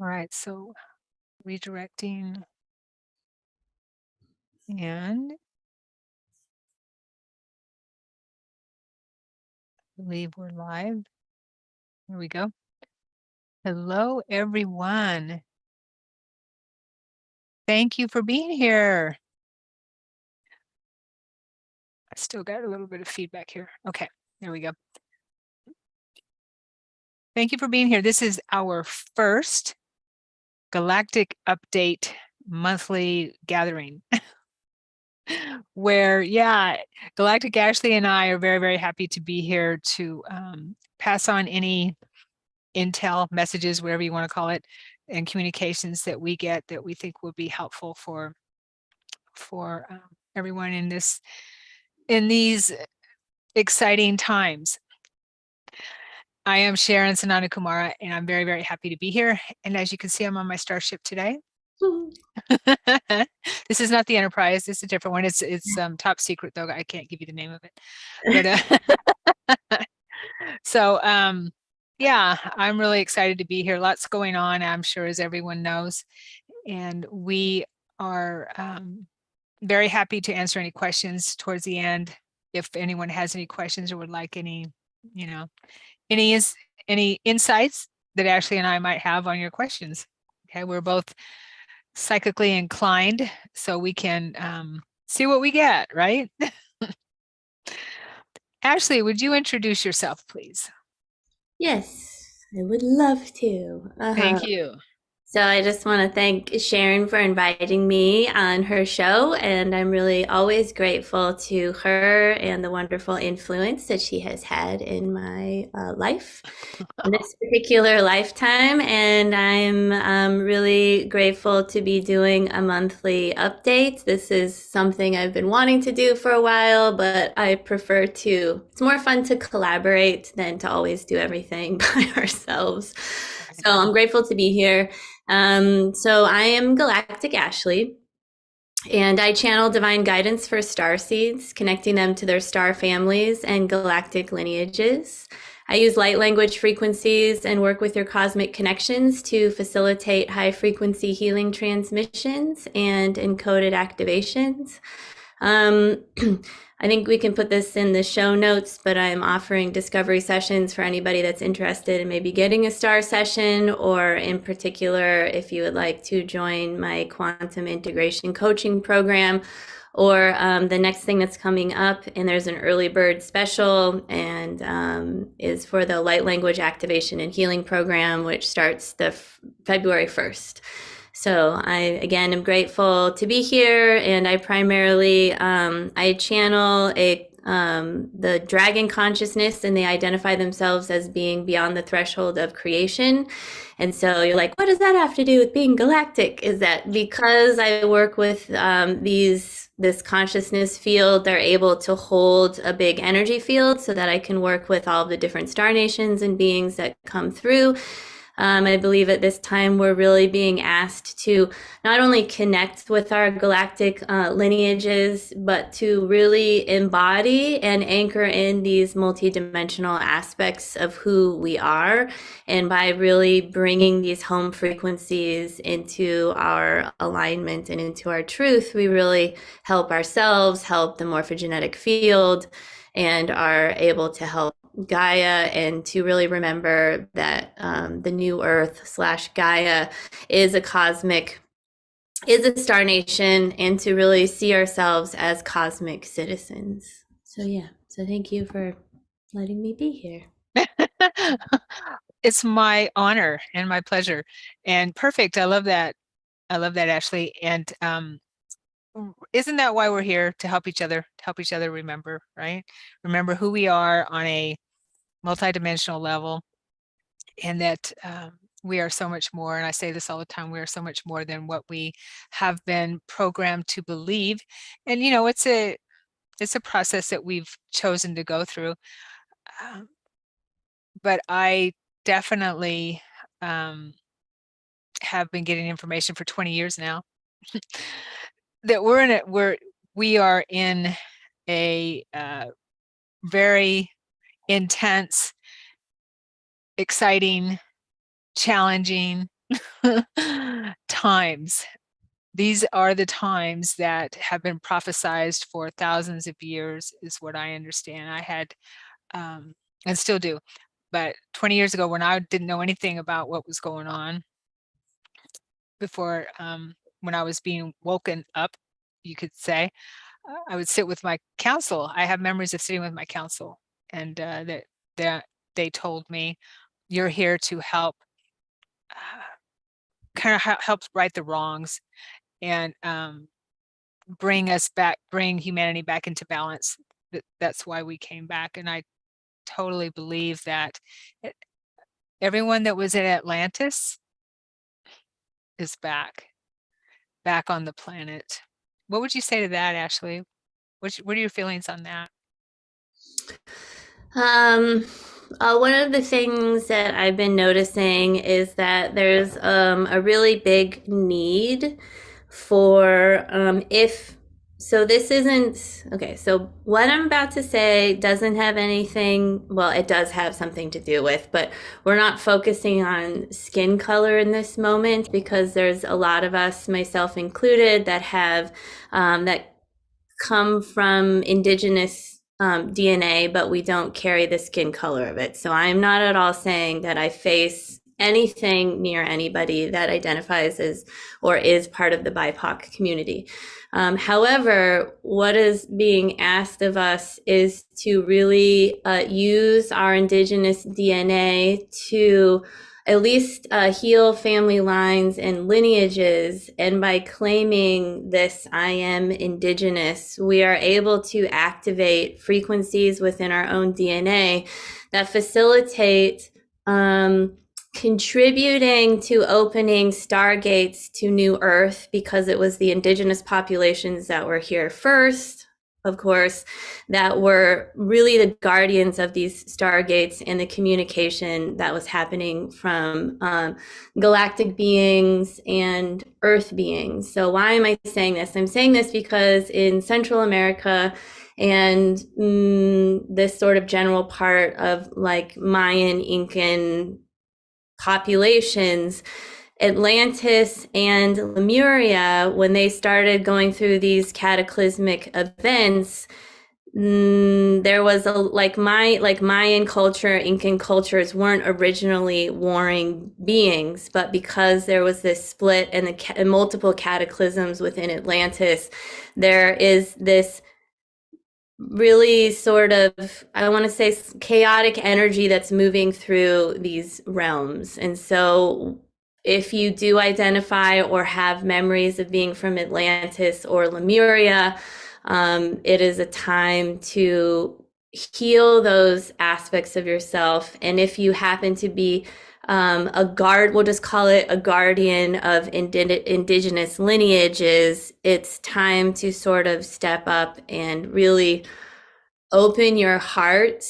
All right, so redirecting, and I believe we're live. Here we go. Hello, everyone. Thank you for being here. I still got a little bit of feedback here. Okay, there we go. Thank you for being here. This is our first Galactic Update monthly gathering where, Galactic Ashley and I are very, very happy to be here to pass on any intel, messages, whatever you want to call it, and communications that we get that we think will be helpful for everyone in these exciting times. I am Sharon Sananda Kumara, and I'm very, very happy to be here. And as you can see, I'm on my starship today. This is not the Enterprise. This is a different one. It's top secret, though. I can't give you the name of it. But so yeah, I'm really excited to be here. Lots going on, I'm sure, as everyone knows. And we are very happy to answer any questions towards the end. If anyone has any questions or would like any insights that Ashley and I might have on your questions. Okay, we're both psychically inclined, so we can see what we get, right? Ashley, would you introduce yourself, please? Yes, I would love to. Thank you. So I just want to thank Sharon for inviting me on her show, and I'm really always grateful to her and the wonderful influence that she has had in my life in this particular lifetime. And I'm really grateful to be doing a monthly update. This is something I've been wanting to do for a while, but I prefer it's more fun to collaborate than to always do everything by ourselves. So I'm grateful to be here. So I am Galactic Ashley, and I channel divine guidance for starseeds, connecting them to their star families and galactic lineages. I use light language frequencies and work with your cosmic connections to facilitate high frequency healing transmissions and encoded activations. I think we can put this in the show notes, but I'm offering discovery sessions for anybody that's interested in maybe getting a star session, or in particular, if you would like to join my quantum integration coaching program, or the next thing that's coming up, and there's an early bird special, and is for the light language activation and healing program, which starts the February 1st. So I, again, am grateful to be here, and I primarily, I channel the dragon consciousness, and they identify themselves as being beyond the threshold of creation. And so you're like, what does that have to do with being galactic? Is that because I work with this consciousness field, they're able to hold a big energy field so that I can work with all of the different star nations and beings that come through. I believe at this time we're really being asked to not only connect with our galactic lineages, but to really embody and anchor in these multidimensional aspects of who we are. And by really bringing these home frequencies into our alignment and into our truth, we really help ourselves, help the morphogenetic field, and are able to help Gaia, and to really remember that the new Earth / Gaia is a star nation, and to really see ourselves as cosmic citizens. So thank you for letting me be here. It's my honor and my pleasure, and perfect. I love that, Ashley. And isn't that why we're here? To help each other remember, right? Remember who we are on a multidimensional level, and that we are so much more. And I say this all the time, we are so much more than what we have been programmed to believe. And it's a process that we've chosen to go through. But I definitely have been getting information for 20 years now that we are in a very intense, exciting, challenging, times. These are the times that have been prophesized for thousands of years, is what I understand. I had, and still do, but 20 years ago, when I didn't know anything about what was going on, before, when I was being woken up, you could say, I would sit with my counsel. I have memories of sitting with my counsel, and that they told me, "You're here to help, kind of help right the wrongs, and bring us back, bring humanity back into balance." That's why we came back, and I totally believe that everyone that was in Atlantis is back on the planet. What would you say to that, Ashley? What are your feelings on that? One of the things that I've been noticing is that there's a really big need for if so this isn't okay, so what I'm about to say doesn't have anything, well, it does have something to do with, but we're not focusing on skin color in this moment, because there's a lot of us, myself included, that have that come from indigenous DNA, but we don't carry the skin color of it. So I'm not at all saying that I face anything near anybody that identifies as or is part of the BIPOC community. However, what is being asked of us is to really use our indigenous DNA to at least heal family lines and lineages. And by claiming this, I am indigenous, we are able to activate frequencies within our own DNA that facilitate contributing to opening stargates to new Earth, because it was the indigenous populations that were here first, of course, that were really the guardians of these stargates and the communication that was happening from galactic beings and Earth beings. So why am I saying this? I'm saying this because in Central America and this sort of general part of like Mayan, Incan populations, Atlantis and Lemuria, when they started going through these cataclysmic events, there was a like Mayan culture, Incan cultures weren't originally warring beings, but because there was this split and the multiple cataclysms within Atlantis, there is this really sort of, I want to say, chaotic energy that's moving through these realms. And so if you do identify or have memories of being from Atlantis or Lemuria, it is a time to heal those aspects of yourself. And if you happen to be we'll just call it a guardian of indigenous lineages, it's time to sort of step up and really open your heart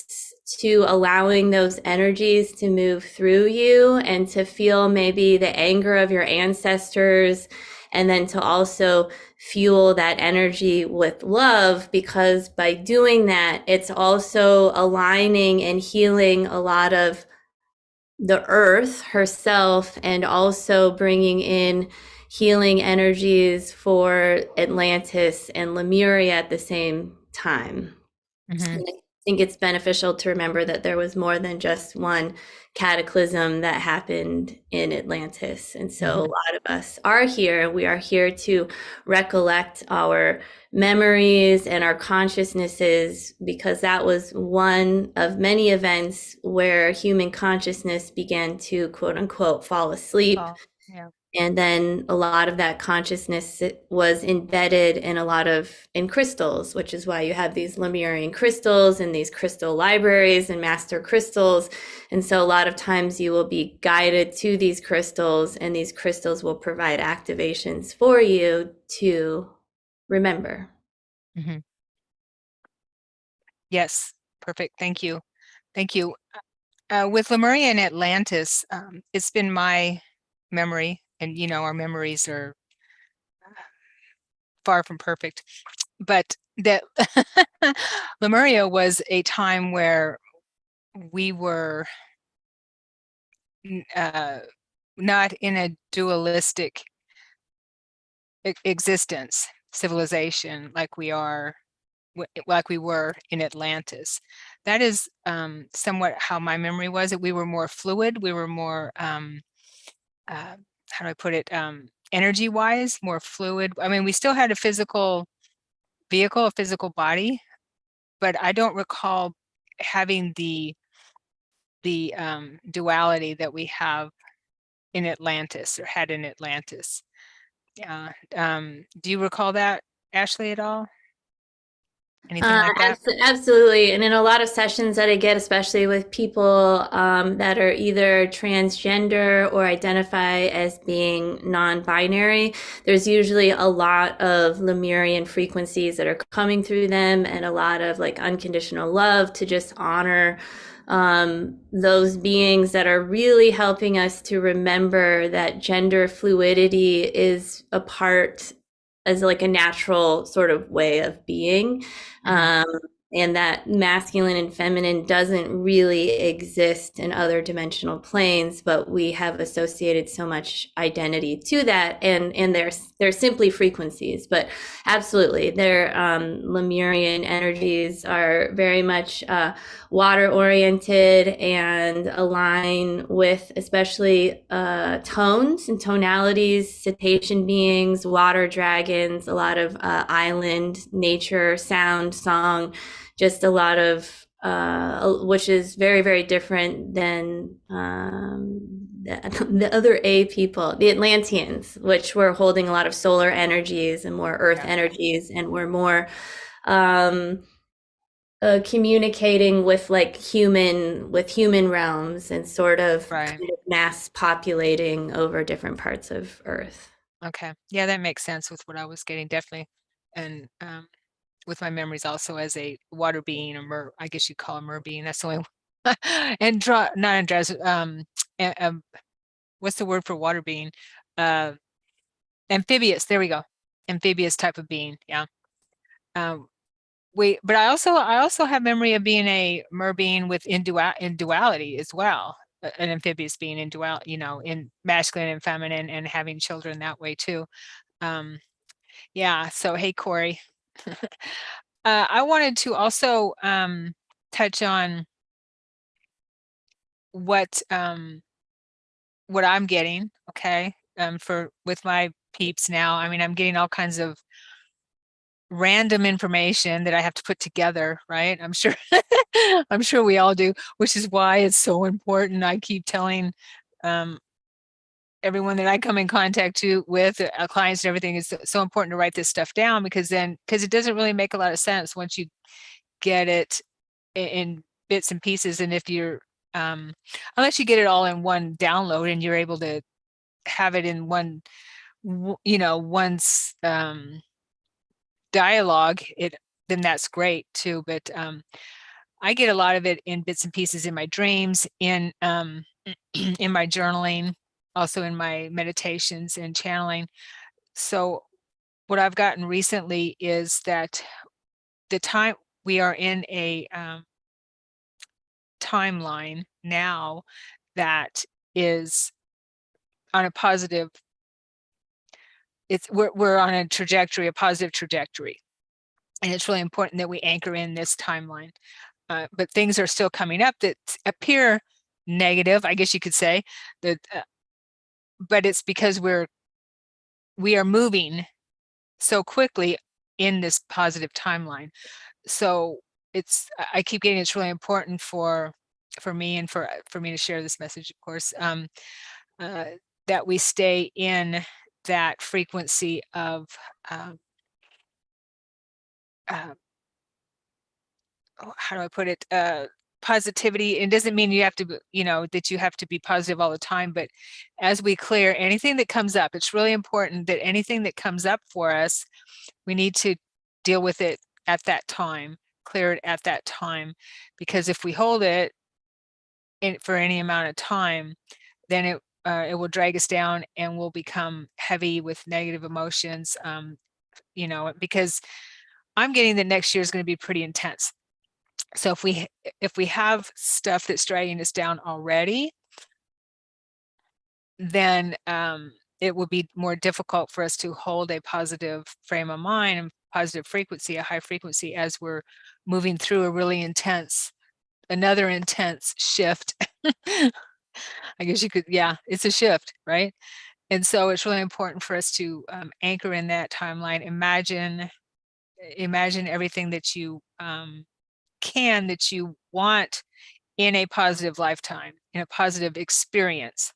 to allowing those energies to move through you and to feel maybe the anger of your ancestors, and then to also fuel that energy with love, because by doing that, it's also aligning and healing a lot of the earth herself, and also bringing in healing energies for Atlantis and Lemuria at the same time. Mm-hmm. And I think it's beneficial to remember that there was more than just one cataclysm that happened in Atlantis. And so a lot of us are here. We are here to recollect our memories and our consciousnesses, because that was one of many events where human consciousness began to, quote unquote, fall asleep. Oh, yeah. And then a lot of that consciousness was embedded in crystals, which is why you have these Lemurian crystals and these crystal libraries and master crystals. And so a lot of times you will be guided to these crystals, and these crystals will provide activations for you to remember. Mm-hmm. Yes, perfect. Thank you. Thank you. With Lemuria and Atlantis, it's been my memory, and our memories are far from perfect, but that Lemuria was a time where we were not in a dualistic existence, civilization like we are, like we were in Atlantis. That is somewhat how my memory was, that we were more fluid, we were more, how do I put it, energy wise, more fluid. I mean, we still had a physical vehicle, a physical body, but I don't recall having the duality that we have in Atlantis, or had in Atlantis. Yeah. Do you recall that, Ashley, at all? Anything like that? Absolutely. And in a lot of sessions that I get, especially with people that are either transgender or identify as being non-binary, there's usually a lot of Lemurian frequencies that are coming through them, and a lot of like unconditional love to just honor those beings that are really helping us to remember that gender fluidity is a part, as like a natural sort of way of being. Mhm. And that masculine and feminine doesn't really exist in other dimensional planes, but we have associated so much identity to that, and they're simply frequencies. But absolutely, their Lemurian energies are very much water oriented and align with especially tones and tonalities, cetacean beings, water dragons, a lot of island nature, sound, song, just a lot of which is very, very different than the other A people, the Atlanteans, which were holding a lot of solar energies and more earth Yeah. energies, and were more um, communicating with like human realms, and sort of Right. kind of mass populating over different parts of Earth. Okay. Yeah, that makes sense with what I was getting, definitely. And with my memories also as a water being, or I guess you call a mer being. That's the only and not androgynous, what's the word for water being? Uh, amphibious. There we go. Amphibious type of being. Yeah. Um, but I also have memory of being a mer being with in duality as well. An amphibious being in dual, in masculine and feminine, and having children that way too. Um, yeah. So hey, Corey. I wanted to also touch on what I'm getting, okay, for with my peeps now. I mean, I'm getting all kinds of random information that I have to put together, right? I'm sure I'm sure we all do, which is why it's so important. I keep telling um, everyone that I come in contact with, clients and everything, is so important to write this stuff down, because it doesn't really make a lot of sense once you get it in bits and pieces. And if you're unless you get it all in one download and you're able to have it in one's dialogue, then that's great too. But I get a lot of it in bits and pieces, in my dreams, in in my journaling, also in my meditations and channeling. So what I've gotten recently is that the time we are in a timeline now that is on a positive, we're on a trajectory, a positive trajectory. And it's really important that we anchor in this timeline. But things are still coming up that appear negative, I guess you could say, that but it's because we are moving so quickly in this positive timeline. So I keep getting, it's really important for me, and for me to share this message, of course, uh, that we stay in that frequency of uh, how do I put it? Positivity. It doesn't mean you have to, that you have to be positive all the time, but as we clear anything that comes up, it's really important that anything that comes up for us, we need to deal with it at that time, clear it at that time, because if we hold it for any amount of time, then it will drag us down, and we'll become heavy with negative emotions, because I'm getting that next year is going to be pretty intense. So if we have stuff that's dragging us down already, then it would be more difficult for us to hold a positive frame of mind and positive frequency, a high frequency, as we're moving through a really another intense shift. I guess you could, yeah, it's a shift, right? And so it's really important for us to anchor in that timeline. Imagine everything that you that you want in a positive lifetime, in a positive experience.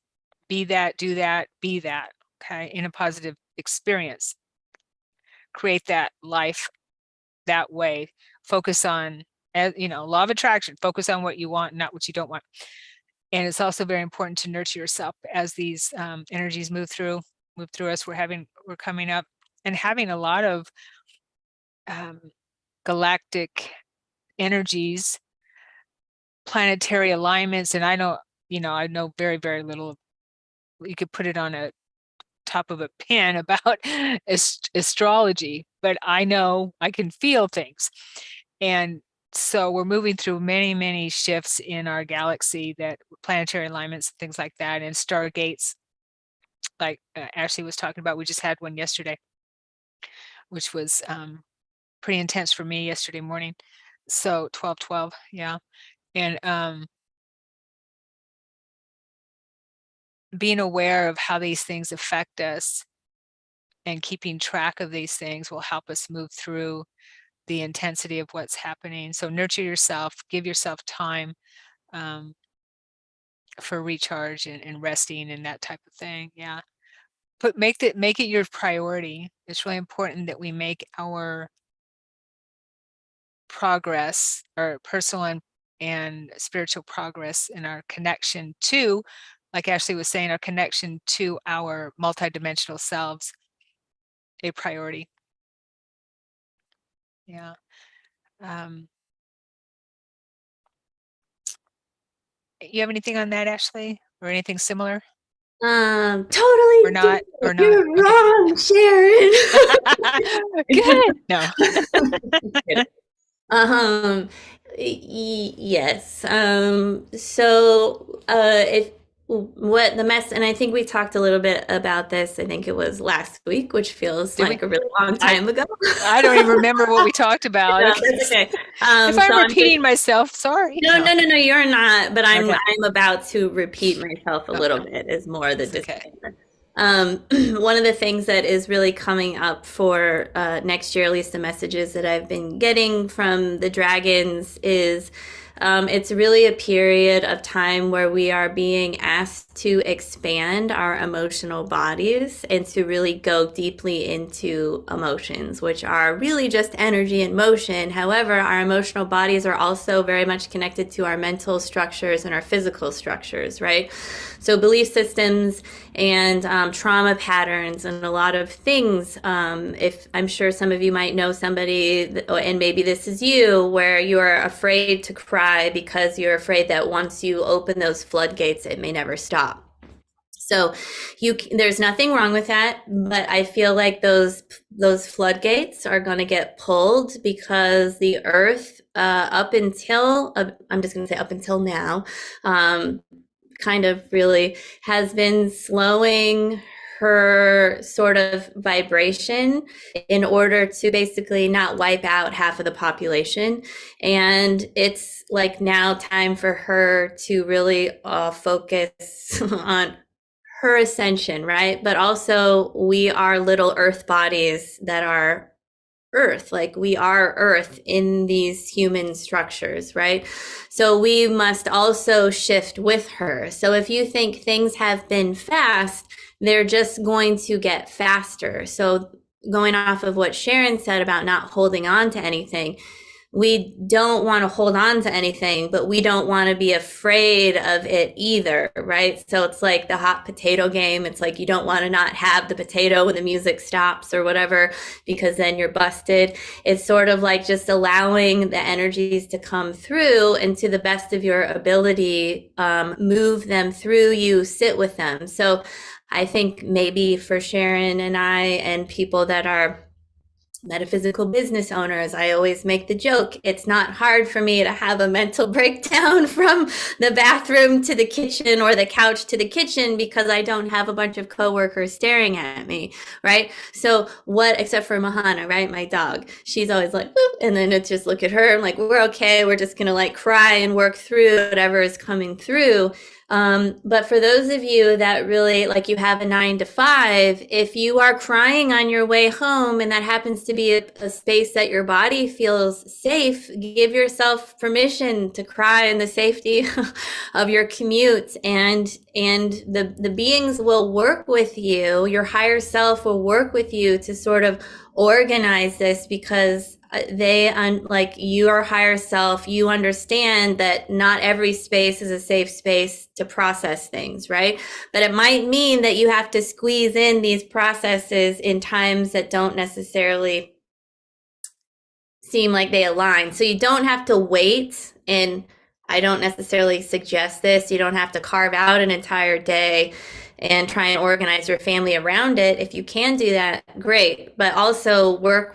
Be that, do that, be that, okay, in a positive experience. Create that life that way. Focus on, law of attraction, focus on what you want, not what you don't want. And it's also very important to nurture yourself as these energies move through us. We're coming up and having a lot of galactic energies, planetary alignments. And I know very, very little. You could put it on a top of a pin about astrology, but I know I can feel things. And so we're moving through many, many shifts in our galaxy, that planetary alignments, things like that, and stargates, like Ashley was talking about. We just had one yesterday, which was pretty intense for me yesterday morning. So 12/12, yeah. And being aware of how these things affect us and keeping track of these things will help us move through the intensity of what's happening. So nurture yourself, give yourself time for recharge and resting and that type of thing. Yeah. But make it your priority. It's really important that we make our progress, our personal and spiritual progress, in our connection to, like Ashley was saying, our connection to our multidimensional selves, a priority. Yeah. You have anything on that, Ashley, or anything similar? Totally Or not? Or not? You're Okay. wrong, Sharon. Good. No. Um, yes. If what the mess, and I think we talked a little bit about this, I think it was last week, which feels Did like we? a really long time ago. I don't even remember what we talked about. No, Okay. that's okay. If So I'm I'm just, repeating myself, sorry. no, no, no, no, you're not, but Okay. I'm about to repeat myself a little Okay. bit is more the It's okay. disclaimer. One of the things that is really coming up for next year, at least the messages that I've been getting from the dragons, is it's really a period of time where we are being asked to expand our emotional bodies and to really go deeply into emotions, which are really just energy and motion. However, our emotional bodies are also very much connected to our mental structures and our physical structures, right? So belief systems and trauma patterns and a lot of things. If I'm sure some of you might know somebody, and maybe this is you, where you're afraid to cry because you're afraid that once you open those floodgates, it may never stop. So there's nothing wrong with that, but I feel like those floodgates are going to get pulled because the earth up until I'm just going to say up until now, kind of really has been slowing her sort of vibration in order to basically not wipe out half of the population. And it's like now time for her to really focus on her ascension, right? But also we are little earth bodies that are earth, like we are earth in these human structures, right? So we must also shift with her. So if you think things have been fast, they're just going to get faster. So going off of what Sharon said about not holding on to anything, we don't want to hold on to anything, but we don't want to be afraid of it either, right? So it's like the hot potato game. It's like you don't want to not have the potato when the music stops or whatever, because then you're busted. It's sort of like just allowing the energies to come through and to the best of your ability, move them through you, sit with them. So I think maybe for Sharon and I and people that are metaphysical business owners, I always make the joke, it's not hard for me to have a mental breakdown from the bathroom to the kitchen or the couch to the kitchen because I don't have a bunch of coworkers staring at me, right? So what, except for Mahana, right? My dog, she's always like, boop, and then it's just look at her. I'm like, we're okay. We're just going to like cry and work through whatever is coming through. But for those of you that really like you have a 9 to 5, if you are crying on your way home and that happens to be a space that your body feels safe, give yourself permission to cry in the safety of your commute, and the beings will work with you. Your higher self will work with you to sort of organize this, because like your higher self, you understand that not every space is a safe space to process things, right? But it might mean that you have to squeeze in these processes in times that don't necessarily seem like they align. So you don't have to wait, and I don't necessarily suggest this. You don't have to carve out an entire day and try and organize your family around it. If you can do that, great. But also work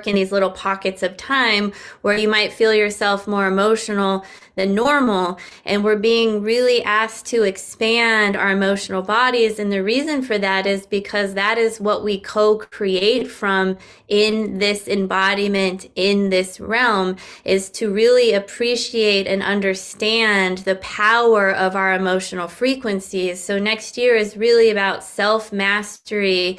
in these little pockets of time where you might feel yourself more emotional than normal. And we're being really asked to expand our emotional bodies. And the reason for that is because that is what we co-create from in this embodiment, in this realm, is to really appreciate and understand the power of our emotional frequencies. So next year is really about self-mastery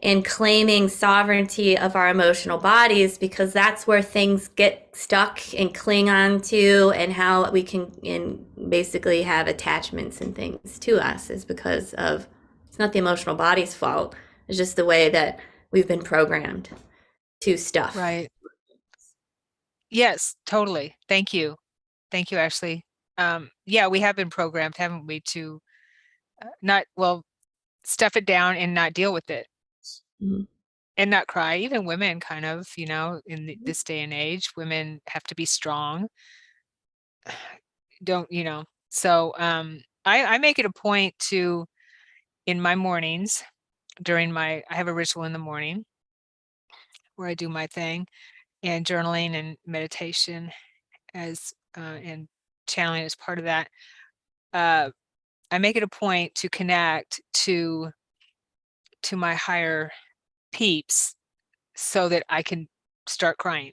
and claiming sovereignty of our emotional bodies, because that's where things get stuck and cling on to, and how we can basically have attachments and things to us is because of, it's not the emotional body's fault. It's just the way that we've been programmed to stuff. Right. Yes, totally. Thank you. Thank you, Ashley. Yeah, we have been programmed, haven't we, to not, well, stuff it down and not deal with it. Mhm. And not cry. Even women kind of, in this day and age, women have to be strong. Don't, so I make it a point to, in my mornings, I have a ritual in the morning where I do my thing, and journaling and meditation and channeling as part of that. I make it a point to connect to my higher peeps so that I can start crying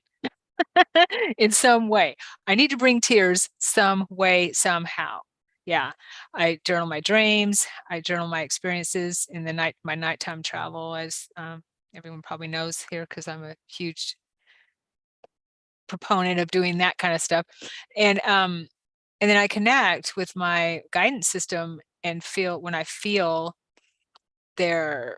in some way. I need to bring tears some way, somehow. Yeah. I journal my dreams. I journal my experiences in my nighttime travel, as everyone probably knows here, because I'm a huge proponent of doing that kind of stuff. And then I connect with my guidance system and when I feel their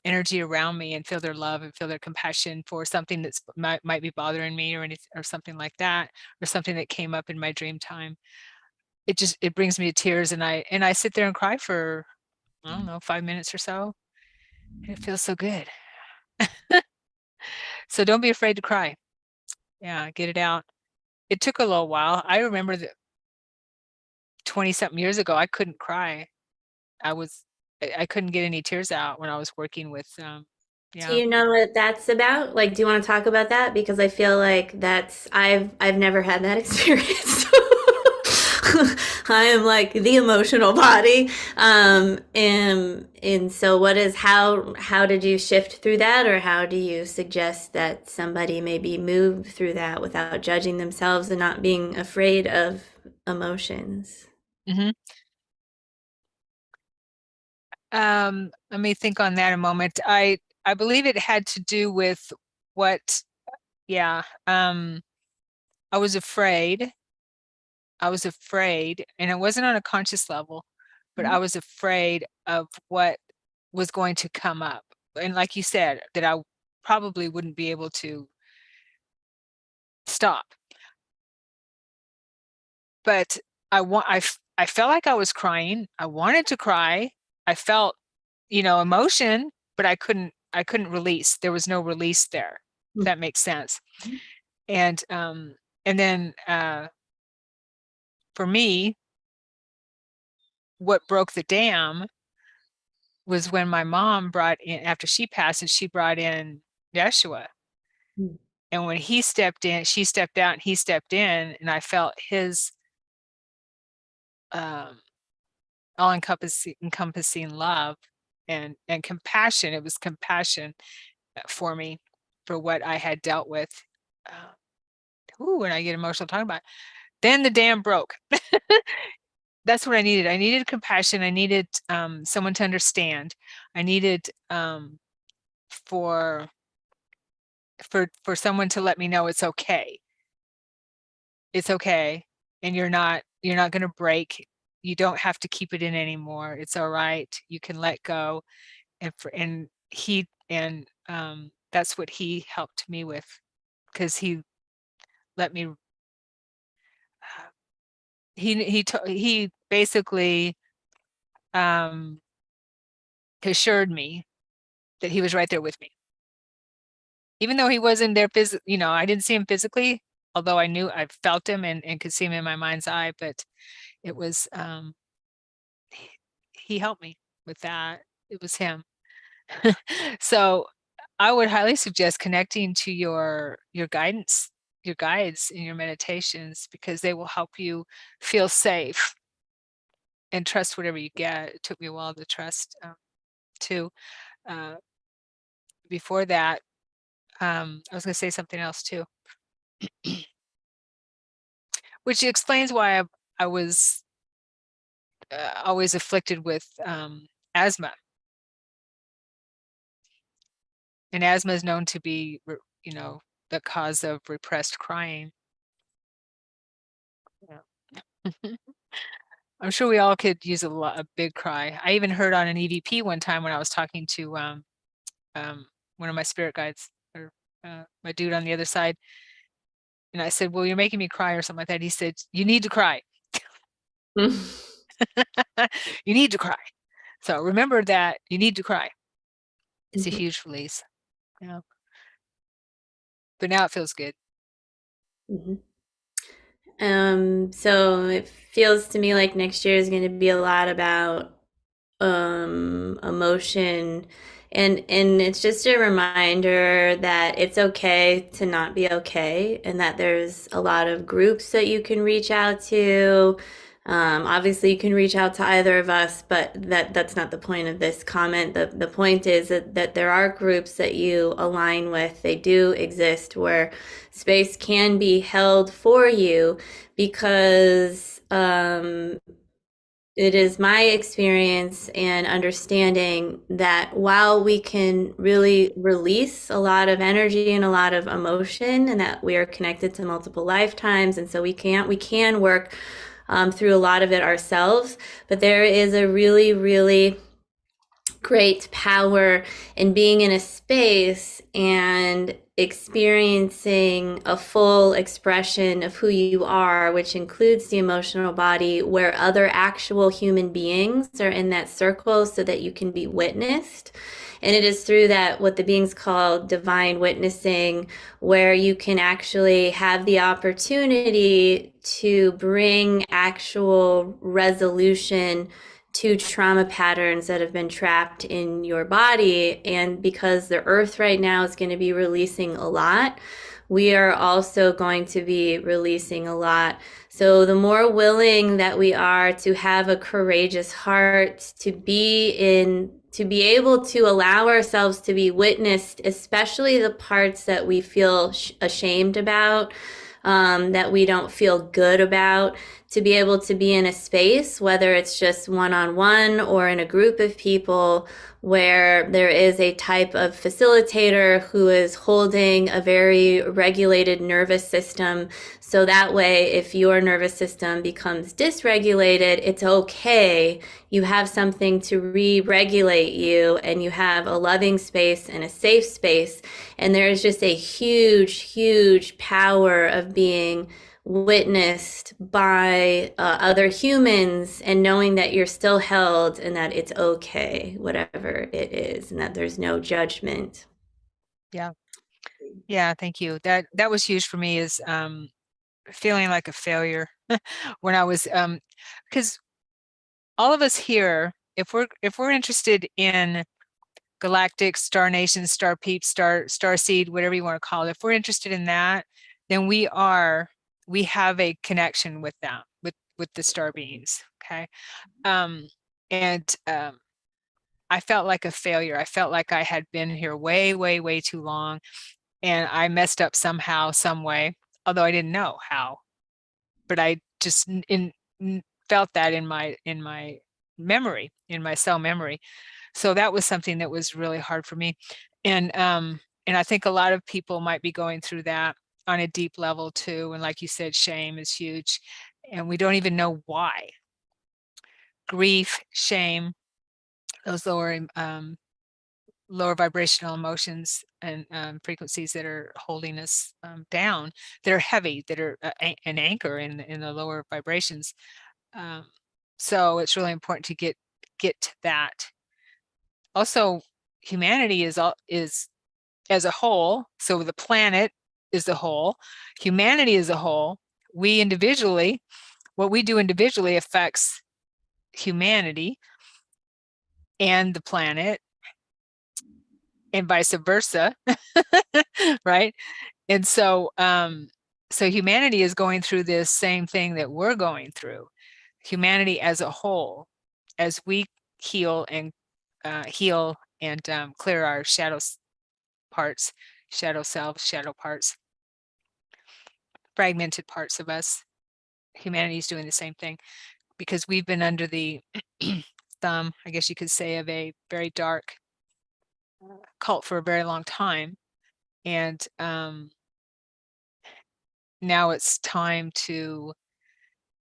energy around me, and feel their love and feel their compassion for something that's might be bothering me, or something like that, or something that came up in my dream time. It brings me to tears, and I sit there and cry for, I don't know, 5 minutes or so, and it feels so good. So don't be afraid to cry. Yeah, get it out. It took a little while. I remember that 20 something years ago, I couldn't cry. I couldn't get any tears out when I was working with Do yeah. you know what that's about? Like, do you want to talk about that? Because I feel like I've never had that experience. I am like the emotional body. And so how did you shift through that, or how do you suggest that somebody maybe move through that without judging themselves and not being afraid of emotions? Mm-hmm. Let me think on that a moment. I believe it had to do with what, yeah, I was afraid. And it wasn't on a conscious level, but I was afraid of what was going to come up. And like you said, that I probably wouldn't be able to stop. But I felt like I was crying. I wanted to cry. I felt, emotion, but I couldn't release. There was no release there. If that makes sense. And then for me, what broke the dam was when my mom brought in, after she passed, and she brought in Yeshua. Mm. And when he stepped in, she stepped out and he stepped in, and I felt his all encompassing love and compassion. It was compassion for me, for what I had dealt with. When I get emotional talking about it. Then the dam broke. That's what I needed. I needed compassion. I needed someone to understand. I needed for someone to let me know it's okay. It's okay, and you're not going to break. You don't have to keep it in anymore. It's all right. You can let go. And that's what he helped me with, because he let me. He basically assured me that he was right there with me, even though he wasn't there physically. I didn't see him physically, although I felt him and could see him in my mind's eye. But it was he helped me with that. It was him. So I would highly suggest connecting to your guidance, your guides in your meditations, because they will help you feel safe and trust whatever you get. It took me a while to trust too. Before that, I was going to say something else too, which explains why I was always afflicted with asthma. And asthma is known to be, the cause of repressed crying. Yeah. I'm sure we all could use a big cry. I even heard on an EVP one time when I was talking to one of my spirit guides, or my dude on the other side. And I said, well, you're making me cry, or something like that. He said, you need to cry. You need to cry. So remember that you need to cry. It's a huge release. But now it feels good. So it feels to me like next year is going to be a lot about emotion, and it's just a reminder that it's okay to not be okay, and that there's a lot of groups that you can reach out to. Obviously you can reach out to either of us, but that's not the point of this comment. The point is that there are groups that you align with. They do exist, where space can be held for you, because it is my experience and understanding that while we can really release a lot of energy and a lot of emotion, and that we are connected to multiple lifetimes, and so we can work through a lot of it ourselves, but there is a really, really great power in being in a space and experiencing a full expression of who you are, which includes the emotional body, where other actual human beings are in that circle, so that you can be witnessed. And it is through that, what the beings call divine witnessing, where you can actually have the opportunity to bring actual resolution to trauma patterns that have been trapped in your body. And because the earth right now is going to be releasing a lot, we are also going to be releasing a lot. So the more willing that we are to have a courageous heart, to be able to allow ourselves to be witnessed, especially the parts that we feel ashamed about, that we don't feel good about, to be able to be in a space, whether it's just one-on-one or in a group of people, where there is a type of facilitator who is holding a very regulated nervous system. So that way, if your nervous system becomes dysregulated, it's okay. You have something to re-regulate you, and you have a loving space and a safe space. And there is just a huge, huge power of being witnessed by other humans, and knowing that you're still held, and that it's okay, whatever it is, and that there's no judgment. Yeah, thank you. That was huge for me, is feeling like a failure when I was because all of us here if we're interested in galactic, star nation, star peep, star seed, whatever you want to call it, if we're interested in that, then we have a connection with them, with the star beings. Okay. And I felt like a failure. I felt like I had been here way, way, way too long, and I messed up somehow, some way, although I didn't know how. But I just felt that in my memory, in my cell memory. So that was something that was really hard for me. And I think a lot of people might be going through that on a deep level too. And like you said, shame is huge, and we don't even know why. Grief, shame, those lower vibrational emotions and frequencies that are holding us down, that are heavy, that are an anchor in the lower vibrations. So it's really important to get to that. Also, humanity is as a whole. So the planet is the whole. Humanity is a whole. We individually, what we do individually affects humanity and the planet, and vice versa, right? And so so humanity is going through this same thing that we're going through. Humanity as a whole, as we heal and clear our shadow parts, shadow selves, shadow parts, fragmented parts of us. Humanity is doing the same thing, because we've been under the thumb, I guess you could say, of a very dark cult for a very long time. And now it's time to,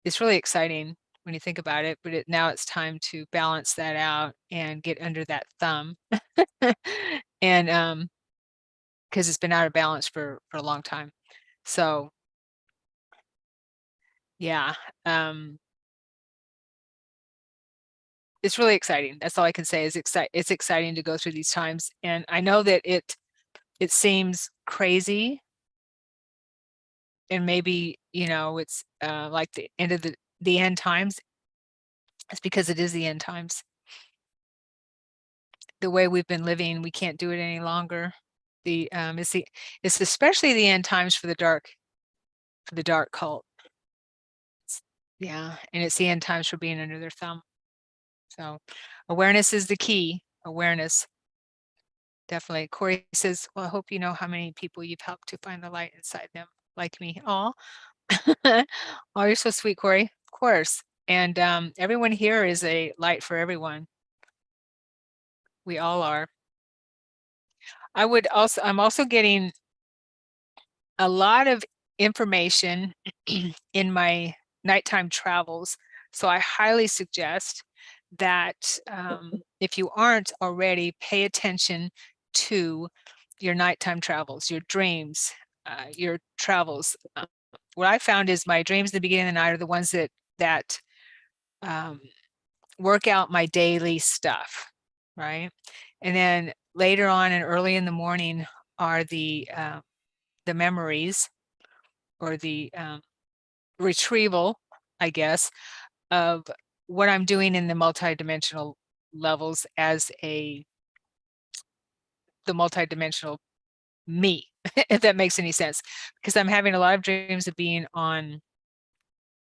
it's really exciting when you think about it, but now it's time to balance that out and get under that thumb. And because it's been out of balance for a long time. So yeah, it's really exciting. That's all I can say is it's exciting to go through these times. And I know that it seems crazy, and maybe, it's like the end of the end times. It's because it is the end times. The way we've been living, we can't do it any longer. It's especially the end times for the dark cult. Yeah, and it's the end times for being under their thumb. So awareness is the key. Awareness. Definitely. Corey says, well, I hope you know how many people you've helped to find the light inside them, like me. Oh, oh, you're so sweet, Corey. Of course. And everyone here is a light for everyone. We all are. I'm also getting a lot of information in my nighttime travels. So I highly suggest that if you aren't already, pay attention to your nighttime travels, your dreams, your travels. What I found is my dreams at the beginning of the night are the ones that work out my daily stuff, right? And then later on and early in the morning are the memories, or the retrieval, I guess, of what I'm doing in the multidimensional levels as the multidimensional me, if that makes any sense. Because I'm having a lot of dreams of being on,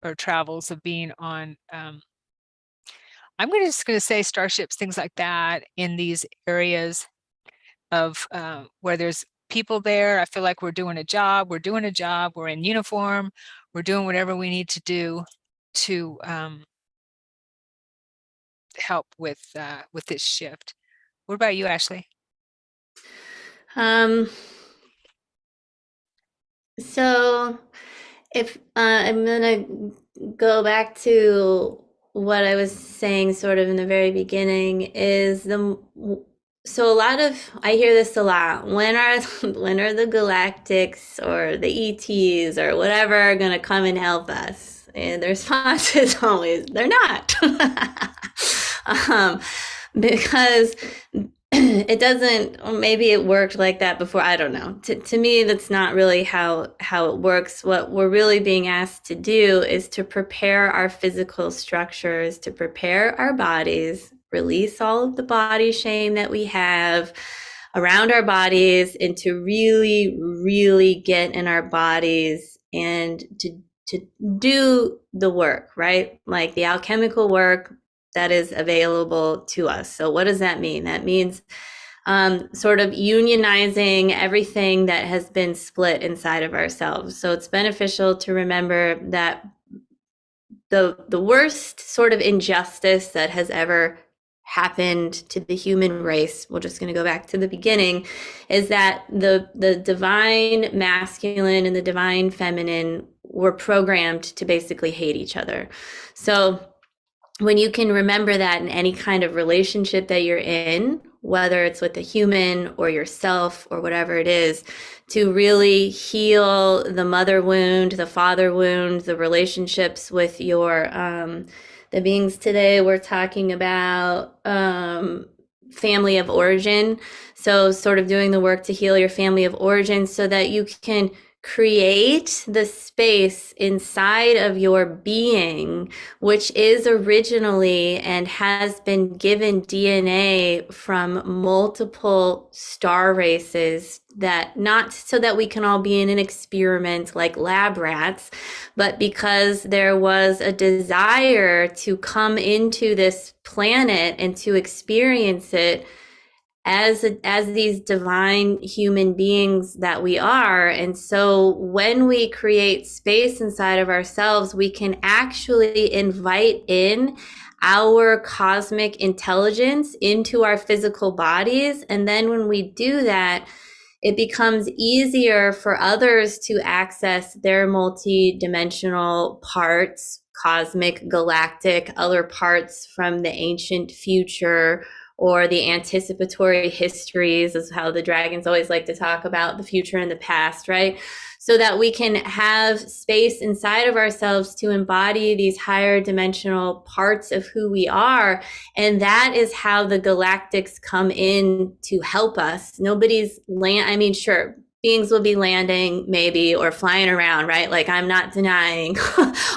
or travels of being on, I'm just going to say starships, things like that, in these areas of where there's people there. I feel like we're doing a job, we're in uniform, we're doing whatever we need to do to help with this shift. What about you, Ashley? So if I'm gonna go back to what I was saying sort of in the very beginning, is so a lot of, I hear this a lot, when are the galactics or the ETs or whatever gonna come and help us? And the response is always, they're not. Because it doesn't, or maybe it worked like that before, I don't know. To me, that's not really how it works. What we're really being asked to do is to prepare our physical structures, to prepare our bodies, release all of the body shame that we have around our bodies, and to really, really get in our bodies and to do the work, right? Like the alchemical work that is available to us. So what does that mean? That means sort of unionizing everything that has been split inside of ourselves. So it's beneficial to remember that the worst sort of injustice that has ever happened to the human race, we're just going to go back to the beginning, is that the divine masculine and the divine feminine were programmed to basically hate each other. So when you can remember that in any kind of relationship that you're in, whether it's with a human or yourself or whatever it is, to really heal the mother wound, the father wound, the relationships with your the beings. Today we're talking about family of origin. So sort of doing the work to heal your family of origin so that you can create the space inside of your being, which is originally and has been given DNA from multiple star races, that not so that we can all be in an experiment like lab rats, but because there was a desire to come into this planet and to experience it as these divine human beings that we are. And so when we create space inside of ourselves, we can actually invite in our cosmic intelligence into our physical bodies. And then when we do that, it becomes easier for others to access their multi-dimensional parts, cosmic, galactic, other parts from the ancient future, or the anticipatory histories, is how the dragons always like to talk about the future and the past, right? So that we can have space inside of ourselves to embody these higher dimensional parts of who we are. And that is how the galactics come in to help us. I mean, sure, beings will be landing maybe or flying around, right? Like, I'm not denying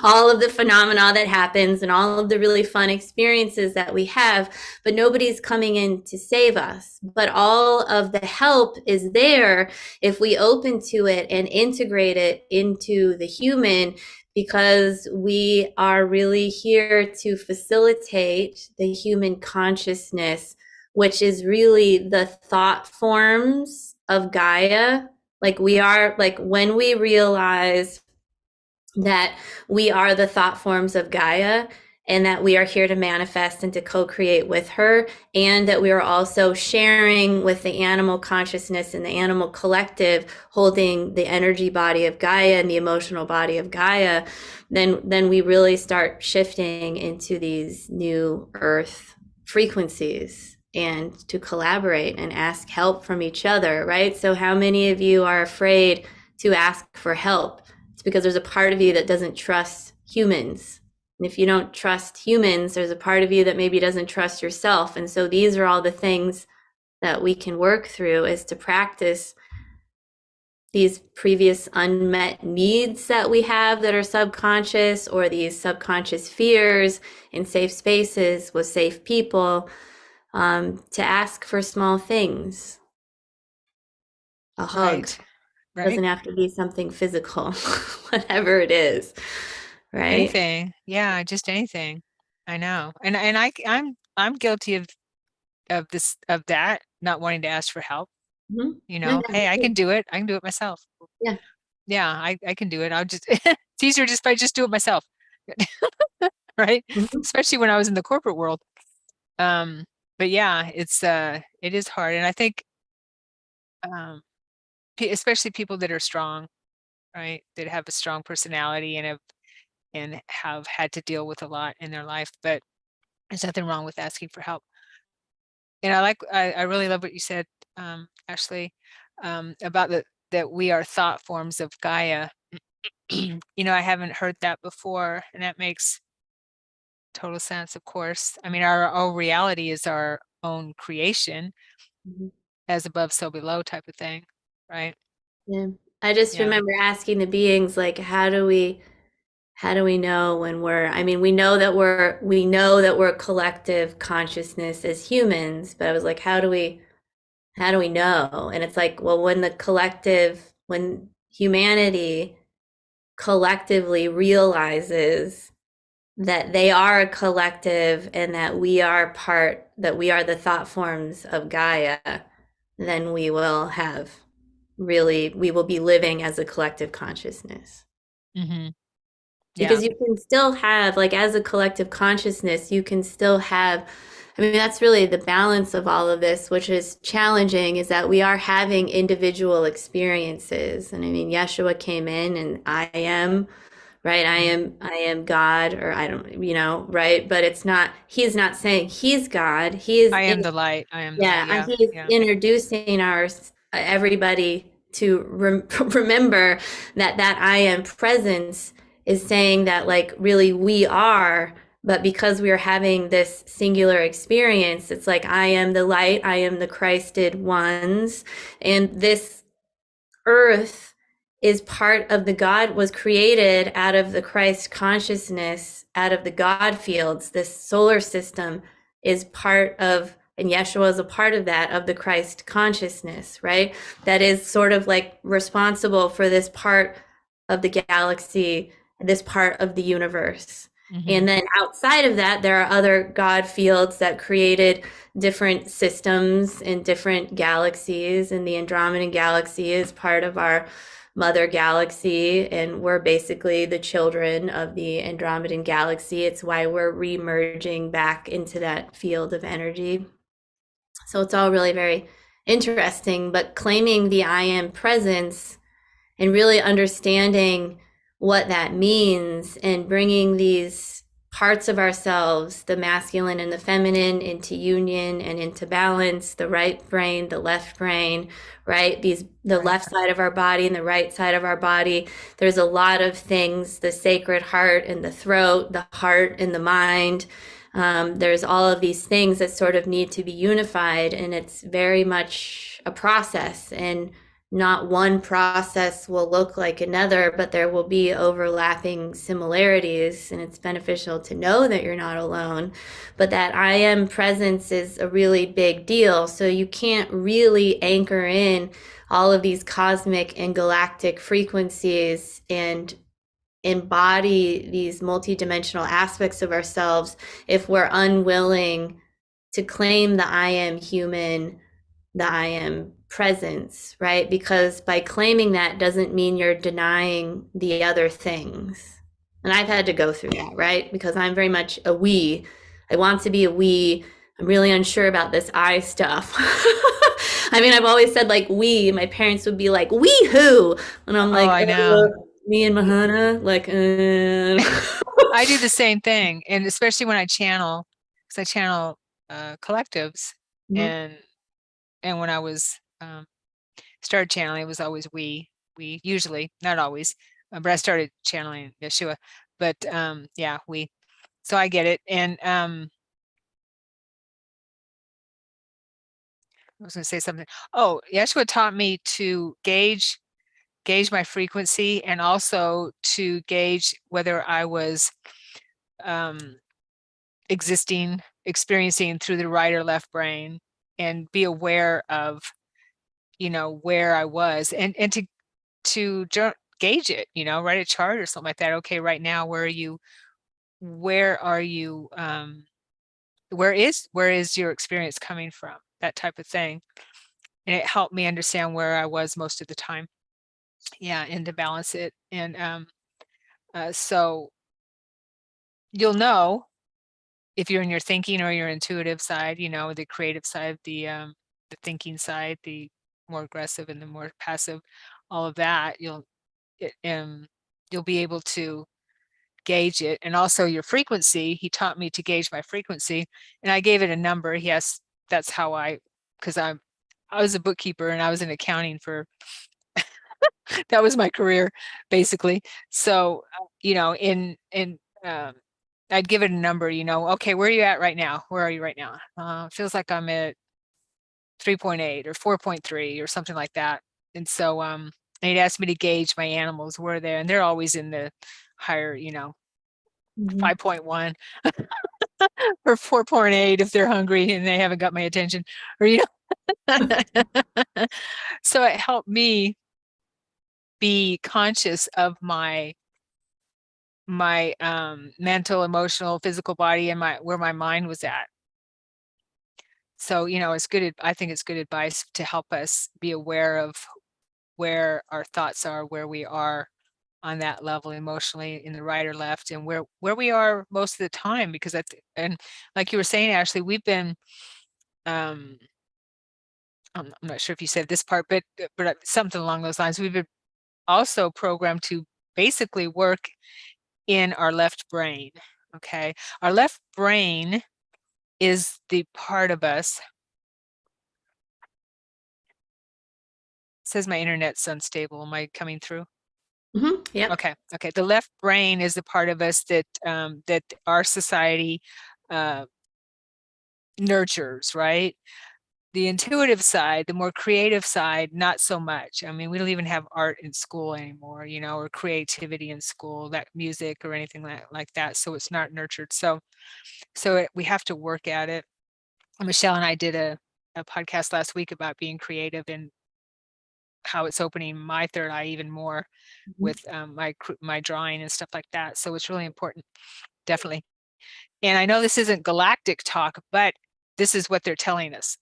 all of the phenomena that happens and all of the really fun experiences that we have, but nobody's coming in to save us. But all of the help is there if we open to it and integrate it into the human, because we are really here to facilitate the human consciousness, which is really the thought forms of Gaia. Like, we are, like, when we realize that we are the thought forms of Gaia, and that we are here to manifest and to co-create with her, and that we are also sharing with the animal consciousness and the animal collective, holding the energy body of Gaia and the emotional body of Gaia, then we really start shifting into these new earth frequencies, and to collaborate and ask help from each other, right? So how many of you are afraid to ask for help? It's because there's a part of you that doesn't trust humans. And if you don't trust humans, there's a part of you that maybe doesn't trust yourself. And so these are all the things that we can work through, is to practice these previous unmet needs that we have that are subconscious, or these subconscious fears in safe spaces with safe people, to ask for small things. A hug. Right. Doesn't have to be something physical, whatever it is, right? Anything. Yeah, just anything. I know. And I'm guilty of that, not wanting to ask for help. Mm-hmm. You know, hey, I can do it. I can do it myself. Yeah. Yeah, I can do it. I'll just it's easier just if I just do it myself. Right? Mm-hmm. Especially when I was in the corporate world. But yeah, it is hard. And I think especially people that are strong, right? That have a strong personality and have had to deal with a lot in their life, but there's nothing wrong with asking for help. And I really love what you said, Ashley, about that we are thought forms of Gaia. You know, I haven't heard that before, and that makes total sense, of course. I mean, our reality is our own creation, Mm-hmm. as above, so below type of thing, right? Yeah. I just Yeah. remember asking the beings, like, how do we how do we know when I mean, we know that we're collective consciousness as humans, but I was like, how do we know? And it's like, well, when humanity collectively realizes that they are a collective and that we are the thought forms of Gaia, then we will be living as a collective consciousness. Mm-hmm. Yeah. Because you can still have, like, as a collective consciousness, you can still have, I mean, that's really the balance of all of this, which is challenging, is that we are having individual experiences. And I mean, Yeshua came in and I am, right? I am God, or I don't, right? But he's not saying he's God. I am the light. I am the light. Yeah, Yeah. he's Yeah. introducing everybody to remember that I am presence is saying that, like, really we are, but because we are having this singular experience, it's like I am the light, I am the Christed ones, and this earth is part of was created out of the Christ consciousness, out of the God fields. This solar system is part of, and Yeshua is a part of that, of the Christ consciousness, right? That is sort of like responsible for this part of the galaxy, this part of the universe. Mm-hmm. And then outside of that, there are other God fields that created different systems in different galaxies. And the Andromedan galaxy is part of our mother galaxy, and we're basically the children of the Andromedan galaxy. It's why we're remerging back into that field of energy. So it's all really very interesting, but claiming the I am presence and really understanding what that means, and bringing these parts of ourselves, the masculine and the feminine, into union and into balance, the right brain, the left brain, right? The left side of our body and the right side of our body. There's a lot of things, the sacred heart and the throat, the heart and the mind. There's all of these things that sort of need to be unified, and it's very much a process, and not one process will look like another, but there will be overlapping similarities, and it's beneficial to know that you're not alone. But that I am presence is a really big deal. So you can't really anchor in all of these cosmic and galactic frequencies and embody these multidimensional aspects of ourselves if we're unwilling to claim the I am human, the I am presence, right? Because by claiming that doesn't mean you're denying the other things. And I've had to go through that, right? Because I'm very much a we. I want to be a we. I'm really unsure about this I stuff. I mean, I've always said, like, we. My parents would be like, we who? And I'm like, I know. me and Mahana, like, I do the same thing, and especially when I channel, because I channel collectives, Mhm. and when I was started channeling, it was always we usually, not always, but I started channeling Yeshua. But yeah, we. So I get it, and I was going to say something. Oh, Yeshua taught me to gauge my frequency, and also to gauge whether I was experiencing through the right or left brain, and be aware of, where I was, and to gauge it, write a chart or something like that. Okay, right now, where are you? Where are you? Where is your experience coming from? That type of thing. And it helped me understand where I was most of the time. Yeah, and to balance it. And so you'll know if you're in your thinking or your intuitive side, the creative side, the thinking side, the more aggressive and the more passive, all of that, you'll be able to gauge it. And also your frequency. He taught me to gauge my frequency, and I gave it a number. Yes, that's how because I was a bookkeeper, and I was in accounting that was my career, basically. So, I'd give it a number, okay, where are you at right now? Where are you right now? It feels like I'm at 3.8 or 4.3 or something like that. And so, and he'd asked me to gauge my animals where they're, and they're always in the higher, 5.1 or 4.8 if they're hungry and they haven't got my attention, or so it helped me be conscious of my mental, emotional, physical body and where my mind was at. So, it's good. I think it's good advice to help us be aware of where our thoughts are, where we are on that level emotionally, in the right or left, and where we are most of the time. Because and like you were saying, Ashley, we've been, I'm not sure if you said this part, but something along those lines. We've been also programmed to basically work in our left brain. Okay, our left brain is the part of us. It says my internet's unstable. Am I coming through? Yeah. Okay. The left brain is the part of us that that our society nurtures, right? The intuitive side, the more creative side, not so much. I mean, we don't even have art in school anymore, or creativity in school, that music or anything like that. So it's not nurtured. So we have to work at it. Michelle and I did a podcast last week about being creative and how it's opening my third eye even more with my drawing and stuff like that. So it's really important, definitely. And I know this isn't galactic talk, but this is what they're telling us.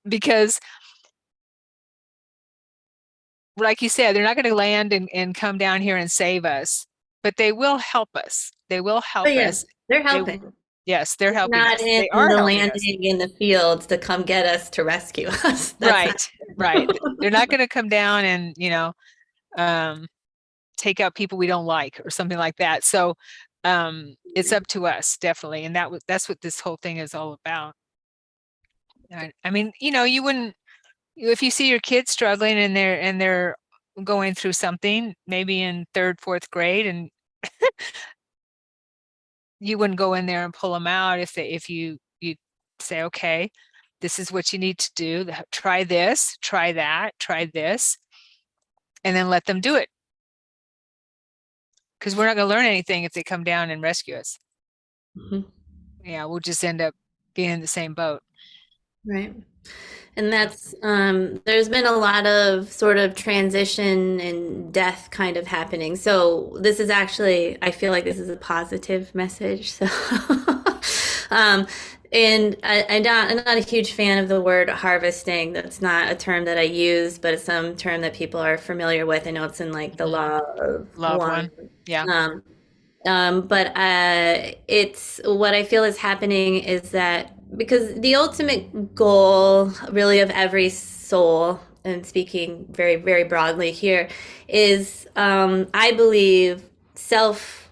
Because like you said, they're not going to land and come down here and save us, but they will help us. They will help us. They're helping. Yes, they're helping Not us. in They are the helping us. landing in the fields to come get us to rescue us. Right. They're not going to come down and take out people we don't like or something like that. So it's up to us, definitely. And that's what this whole thing is all about. I mean, you wouldn't, if you see your kids struggling and they're going through something, maybe in 3rd, 4th grade, and you wouldn't go in there and pull them out if you say, okay, this is what you need to do. Try this, try that, try this, and then let them do it. Because we're not going to learn anything if they come down and rescue us. Yeah, we'll just end up being in the same boat. Right. And that's, there's been a lot of sort of transition and death kind of happening. So this is actually, I feel like this is a positive message. So, and I'm not a huge fan of the word harvesting. That's not a term that I use, but it's some term that people are familiar with. I know it's in like the law of one. Yeah. But it's what I feel is happening is that because the ultimate goal really of every soul, and speaking very, very broadly here, is I believe self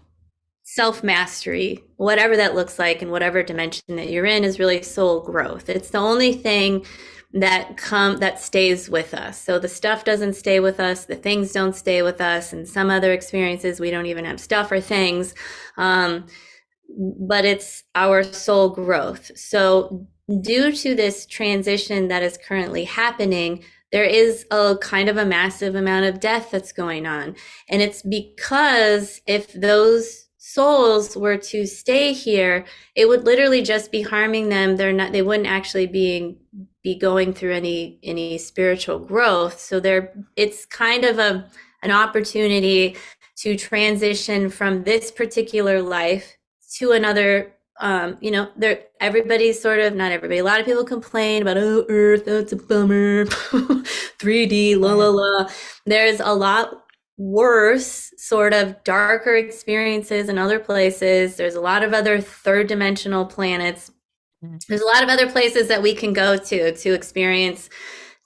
mastery, whatever that looks like and whatever dimension that you're in, is really soul growth. It's the only thing that stays with us. So the stuff doesn't stay with us, the things don't stay with us, and some other experiences we don't even have stuff or things, but it's our soul growth. So due to this transition that is currently happening, there is a kind of a massive amount of death that's going on, and it's because if those souls were to stay here, it would literally just be harming them. They wouldn't actually be going through any spiritual growth. So it's kind of an opportunity to transition from this particular life to another. Everybody's sort of, not everybody, a lot of people complain about, oh, Earth, that's a bummer, 3D, la la la. There's a lot worse, sort of darker experiences in other places. There's a lot of other third dimensional planets. There's a lot of other places that we can go to experience.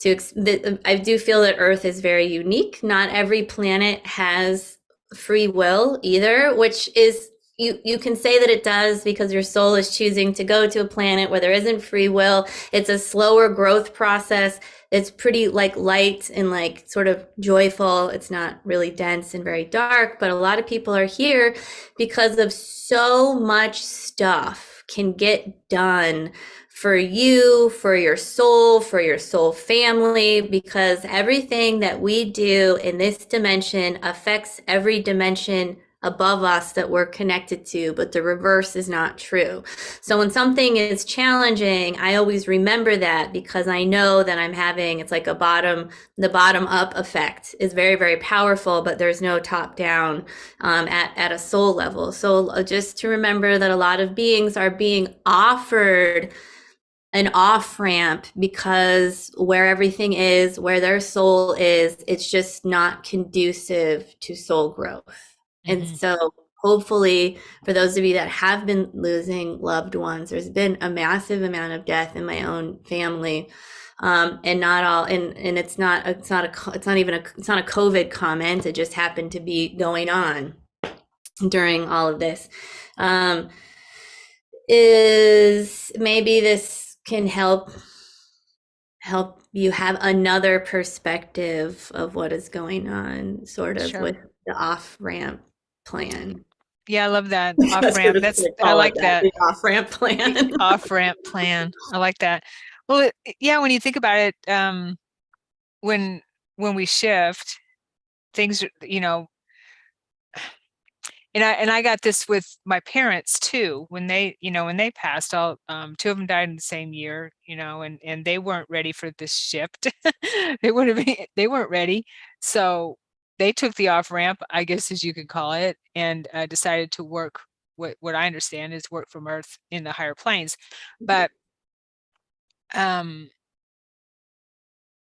I do feel that Earth is very unique. Not every planet has free will either, which is, you can say that it does because your soul is choosing to go to a planet where there isn't free will. It's a slower growth process. It's pretty like light and like sort of joyful. It's not really dense and very dark, but a lot of people are here because of so much stuff can get done for you, for your soul family, because everything that we do in this dimension affects every dimension above us that we're connected to, but the reverse is not true. So when something is challenging, I always remember that, because I know that I'm having, it's like the bottom up effect is very, very powerful, but there's no top down at a soul level. So just to remember that a lot of beings are being offered an off ramp, because where everything is, where their soul is, it's just not conducive to soul growth. And Mm-hmm. so hopefully for those of you that have been losing loved ones, there's been a massive amount of death in my own family. And not all, and it's not a COVID comment. It just happened to be going on during all of this. Is maybe this can help you have another perspective of what is going on, sort of Sure. with the off ramp plan. Yeah, I love that off That's what ramp. it's That's, gonna I call it, like that that. the off ramp The plan. off ramp plan. I like that. Well, yeah, when you think about it, when we shift things, and I got this with my parents too, when they, when they passed, all two of them died in the same year, and they weren't ready for this shift. They weren't ready. So they took the off ramp, I guess, as you could call it, and decided to work, what I understand is work from Earth in the higher planes. But um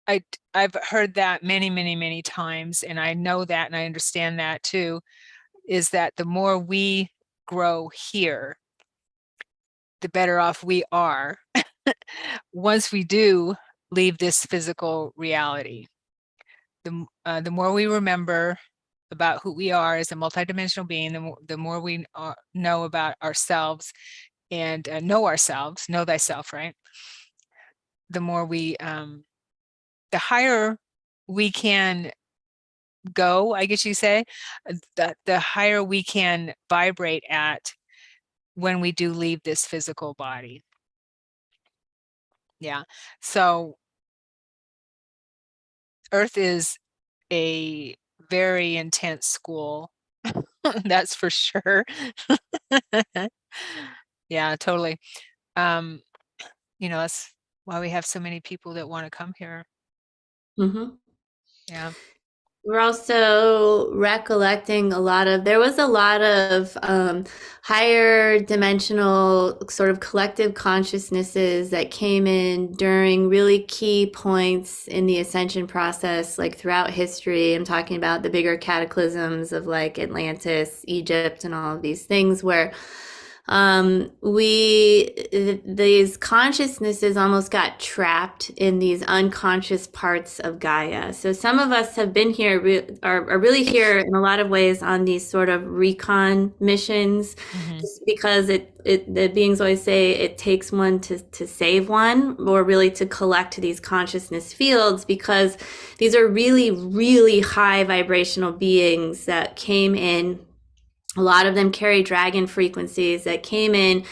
I've heard that many, many, many times, and I know that, and I understand that too, is that the more we grow here, the better off we are once we do leave this physical reality. The more we remember about who we are as a multidimensional being, the more we know about ourselves, and know thyself, right? The more the higher we can go, I guess you say, the higher we can vibrate at when we do leave this physical body. Yeah. So Earth is a very intense school. That's for sure. Yeah, totally. Um, that's why we have so many people that want to come here. Mm-hmm. Yeah. We're also recollecting there was a lot of higher dimensional sort of collective consciousnesses that came in during really key points in the ascension process, like throughout history. I'm talking about the bigger cataclysms of like Atlantis, Egypt, and all of these things where these consciousnesses almost got trapped in these unconscious parts of Gaia. So some of us have been here, are really here in a lot of ways on these sort of recon missions, Mm-hmm. just because the beings always say it takes one to save one, or really to collect these consciousness fields, because these are really, really high vibrational beings that came in. A lot of them carry dragon frequencies that came in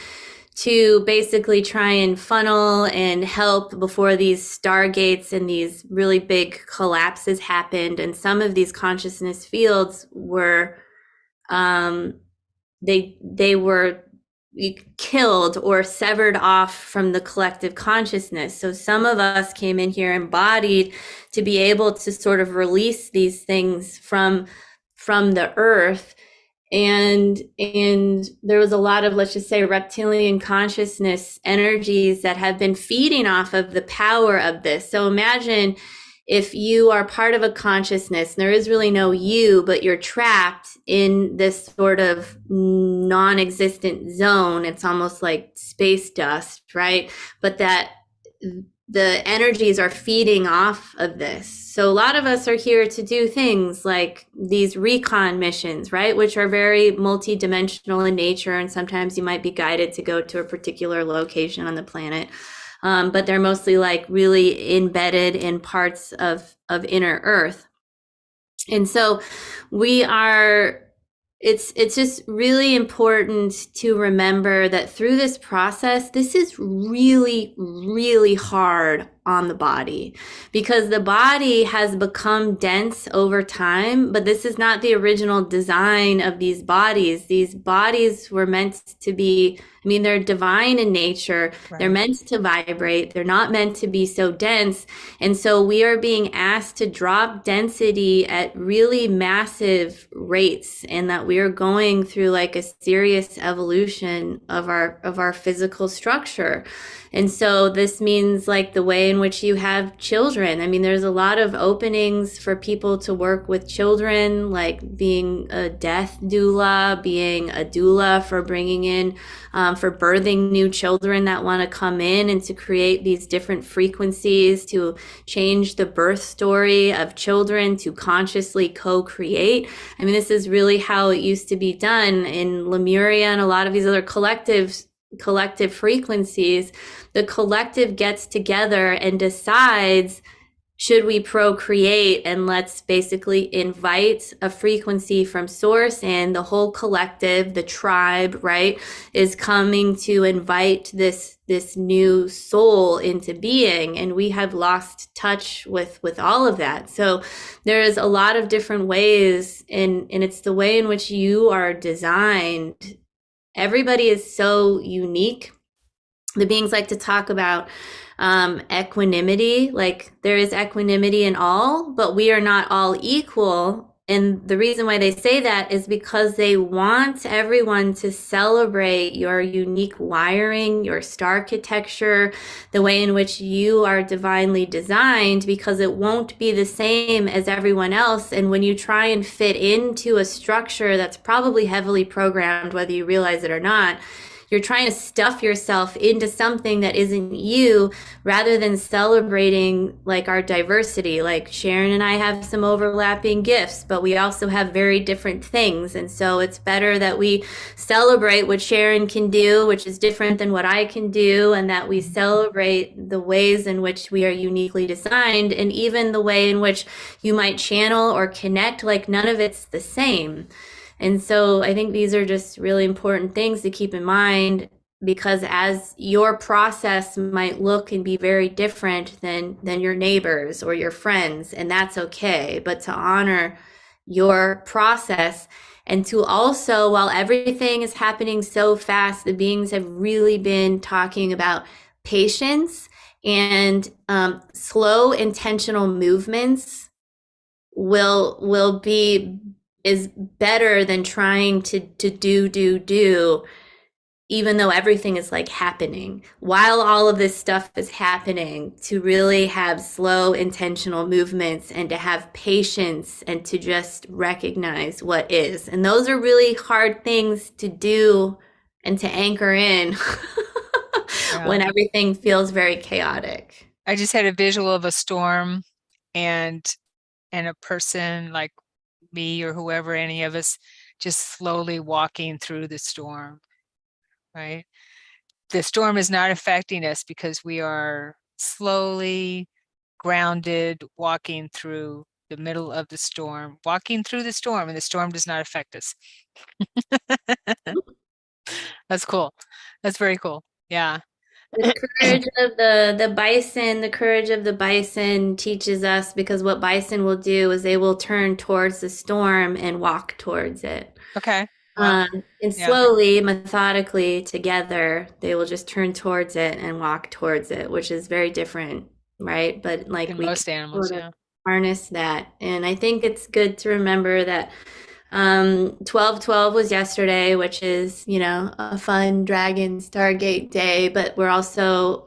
to basically try and funnel and help before these stargates and these really big collapses happened. And some of these consciousness fields were, they were killed or severed off from the collective consciousness. So some of us came in here embodied to be able to sort of release these things from the earth. And there was a lot of, let's just say, reptilian consciousness energies that have been feeding off of the power of this. So imagine if you are part of a consciousness and there is really no you, but you're trapped in this sort of non-existent zone. It's almost like space dust, right? But that the energies are feeding off of this. So a lot of us are here to do things like these recon missions, right? Which are very multidimensional in nature. And sometimes you might be guided to go to a particular location on the planet. But they're mostly like really embedded in parts of inner Earth. And so we are it's just really important to remember that through this process, this is really, really hard on the body, because the body has become dense over time, but this is not the original design of these bodies. These bodies were meant to be, I mean, they're divine in nature. They're Right. meant to vibrate. They're not meant to be so dense. And so we are being asked to drop density at really massive rates, and that we are going through like a serious evolution of our physical structure. And so this means like the way in which you have children. I mean, there's a lot of openings for people to work with children, like being a death doula, being a doula for bringing in, for birthing new children that want to come in and to create these different frequencies to change the birth story of children, to consciously co-create. I mean, this is really how it used to be done in Lemuria and a lot of these other collective frequencies. The collective gets together and decides, should we procreate? And let's basically invite a frequency from source, and the whole collective, the tribe, right, is coming to invite this new soul into being. And we have lost touch with all of that. So there is a lot of different ways, and it's the way in which you are designed. Everybody is so unique. The beings like to talk about equanimity. Like, there is equanimity in all, but we are not all equal. And the reason why they say that is because they want everyone to celebrate your unique wiring, your star architecture, the way in which you are divinely designed, because it won't be the same as everyone else. And when you try and fit into a structure that's probably heavily programmed, whether you realize it or not, you're trying to stuff yourself into something that isn't you, rather than celebrating like our diversity. Like, Sharon and I have some overlapping gifts, but we also have very different things. And so it's better that we celebrate what Sharon can do, which is different than what I can do, and that we celebrate the ways in which we are uniquely designed, and even the way in which you might channel or connect. Like, none of it's the same. And so I think these are just really important things to keep in mind, because as your process might look and be very different than your neighbors or your friends, and that's okay, but to honor your process, and to also, while everything is happening so fast, the beings have really been talking about patience and slow intentional movements will be is better than trying to do, even though everything is like happening. While all of this stuff is happening, to really have slow intentional movements, and to have patience, and to just recognize what is. And those are really hard things to do and to anchor in Yeah. when everything feels very chaotic. I just had a visual of a storm, and a person like me or whoever, any of us, just slowly walking through the storm, right? The storm is not affecting us because we are slowly grounded, walking through the middle of the storm, walking through the storm, and the storm does not affect us. That's cool. That's very cool. Yeah. The courage of the bison, the courage of the bison teaches us, because what bison will do is they will turn towards the storm and walk towards it. Okay. Wow. And Yeah. slowly, methodically, together, they will just turn towards it and walk towards it, which is very different, right? But like, In we can most animals, sort of yeah. harness that. And I think it's good to remember that 12/12 was yesterday, which is, a fun Dragon Stargate day, but we're also,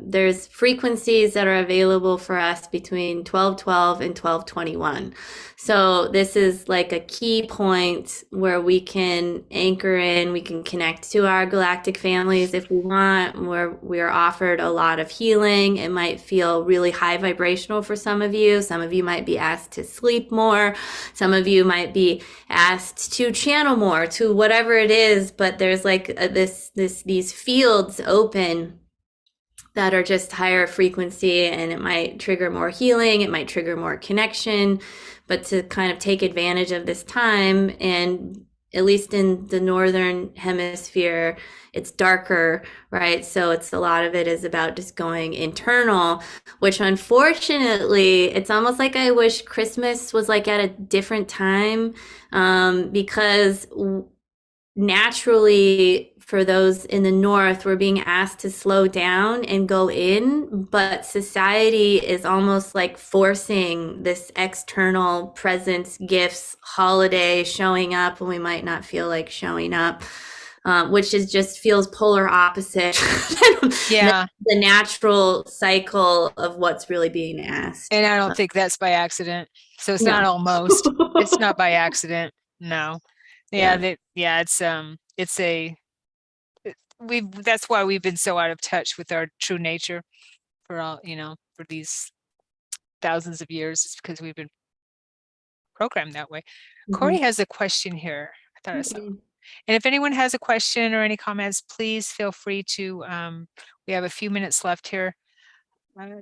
there's frequencies that are available for us between 12/12 and 12/21. So this is like a key point where we can anchor in, we can connect to our galactic families if we want, where we are offered a lot of healing. It might feel really high vibrational for some of you. Some of you might be asked to sleep more. Some of you might be asked to channel more, to whatever it is, but there's like these fields open that are just higher frequency, and it might trigger more healing, it might trigger more connection. But to kind of take advantage of this time and at least in the northern hemisphere, it's darker, right? So it's a lot of it is about just going internal, which unfortunately, it's almost like I wish Christmas was like at a different time, because naturally for those in the north we're being asked to slow down and go in, but society is almost like forcing this external presence, gifts, holiday showing up when we might not feel like showing up, which is just feels polar opposite than Yeah. the natural cycle of what's really being asked. And I don't think that's by accident. So it's not No. almost. It's not by accident. No. Yeah, Yeah. that yeah, it's a we've that's why we've been so out of touch with our true nature for all, for these thousands of years. It's because we've been programmed that way. Corey Mhm. has a question here. I thought I saw. Okay. And if anyone has a question or any comments, please feel free to, we have a few minutes left here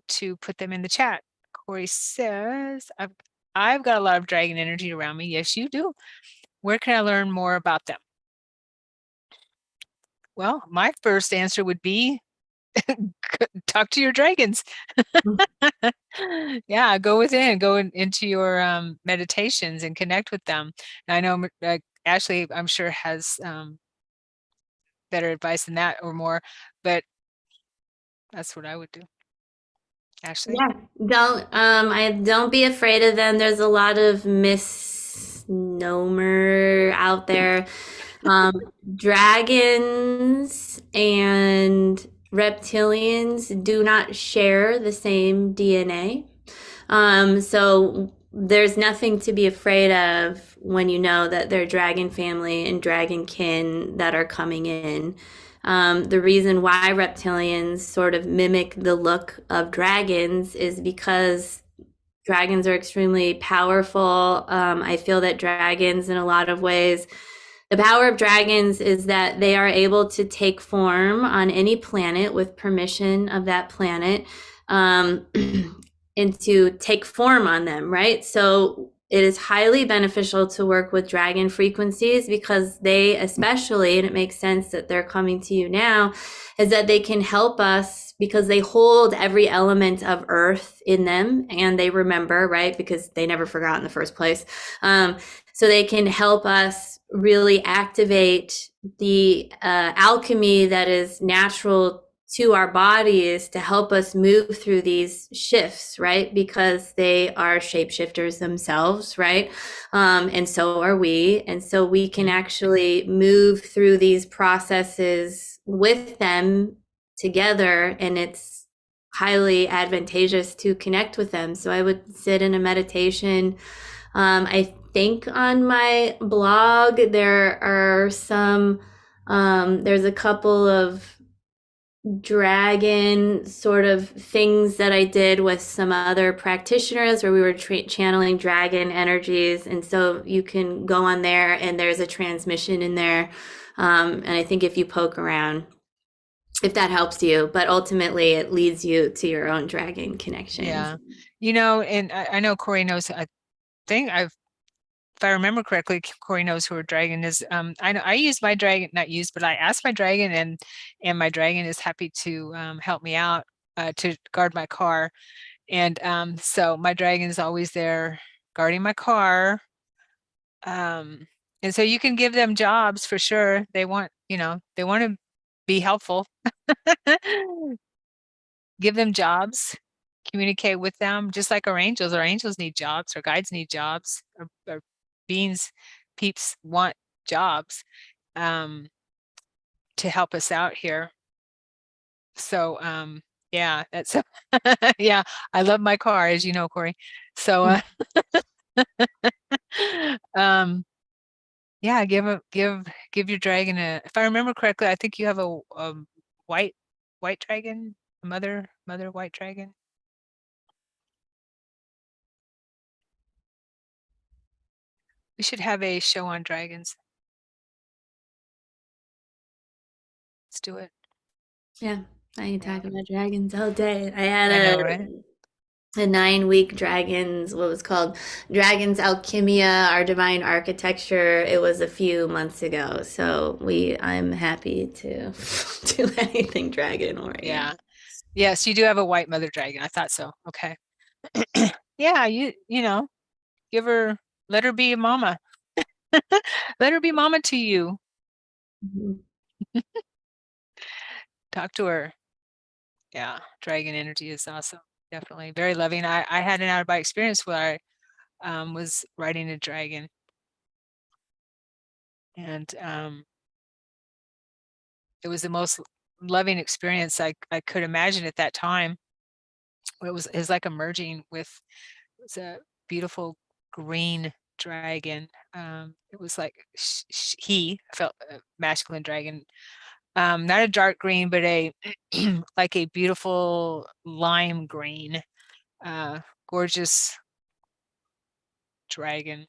to put them in the chat. Corey says, I've got a lot of dragon energy around me. Yes, you do. Where can I learn more about them? Well, my first answer would be talk to your dragons. Yeah, go within, into your meditations and connect with them. And I know Ashley, I'm sure, has better advice than that or more, but that's what I would do. Ashley? Yeah, don't be afraid of them. There's a lot of misnomer out there. Um, Dragons and reptilians do not share the same DNA. So there's nothing to be afraid of when you know that they're dragon family and dragon kin that are coming in. The reason why reptilians sort of mimic the look of dragons is because dragons are extremely powerful. I feel that dragons, in a lot of ways, the power of dragons is that they are able to take form on any planet with permission of that planet, and to take form on them, right? So it is highly beneficial to work with dragon frequencies because they, especially, and it makes sense that they're coming to you now, is that they can help us because they hold every element of earth in them and they remember, right? Because they never forgot in the first place. So they can help us really activate the alchemy that is natural to our bodies to help us move through these shifts, right? Because they are shapeshifters themselves, right? And so are we. And so we can actually move through these processes with them together, and it's highly advantageous to connect with them. So I would sit in a meditation. I think on my blog there are some, there's a couple of dragon sort of things that I did with some other practitioners where we were channeling dragon energies. And so you can go on there and there's a transmission in there. And I think if you poke around, if that helps you, but ultimately it leads you to your own dragon connections. Yeah. And I know Corey knows, if I remember correctly, Corey knows who her dragon is. I know I use my dragon, not use, but I asked my dragon, and my dragon is happy to help me out to guard my car. And so my dragon is always there guarding my car. And so you can give them jobs for sure. They want to be helpful. Give them jobs, communicate with them, just like our angels. Our angels need jobs, our guides need jobs, our beings, peeps want jobs to help us out here. So yeah, that's yeah, I love my car, as you know, Corey. So um yeah, give your dragon if I remember correctly, I think you have a white dragon, a mother white dragon. We should have a show on dragons. Let's do it. Yeah, I can Yeah. talk about dragons all day. I had I a know, right? the 9-week dragons, what was called Dragons Alchemia, Our Divine Architecture. It was a few months ago. So I'm happy to do anything dragon oriented. Yeah. Yes, you do have a white mother dragon. I thought so. Okay. Yeah, you know, give her, let her be a mama. Let her be mama to you. Mhm. Talk to her. Yeah, dragon energy is awesome. Definitely very loving. I had an out of body experience where I was riding a dragon, and it was the most loving experience I could imagine at that time. It was like emerging with, it was a beautiful green dragon. It was like he felt a masculine dragon, not a dark green, but a like a beautiful lime green, gorgeous dragon.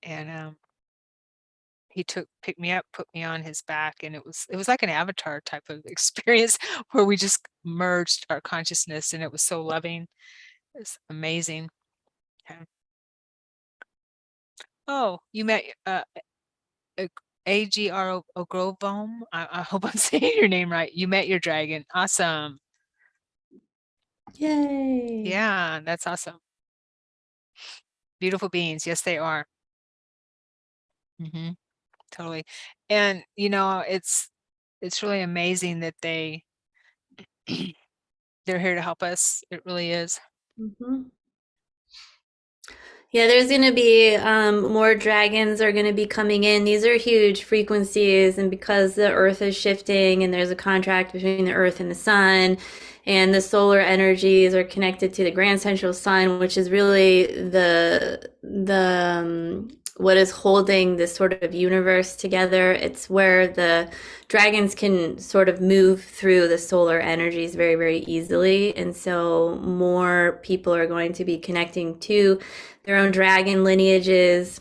And he picked me up, put me on his back, and it was like an avatar type of experience where we just merged our consciousness, and it was so loving. It's amazing. Okay. Oh, you met Agro Ogrovom. I hope I'm saying your name right. You met your dragon. Awesome. Yay. Yeah, that's awesome. Beautiful beings. Yes, they are. Totally. And you know, it's really amazing that they're here to help us. It really is. Mhm. Yeah, there's going to be more dragons are going to be coming in. These are huge frequencies, and because the Earth is shifting, and there's a contract between the Earth and the Sun, and the solar energies are connected to the Grand Central Sun, which is really the what is holding this sort of universe together. It's where the dragons can sort of move through the solar energies very, very easily, and so more people are going to be connecting to their own dragon lineages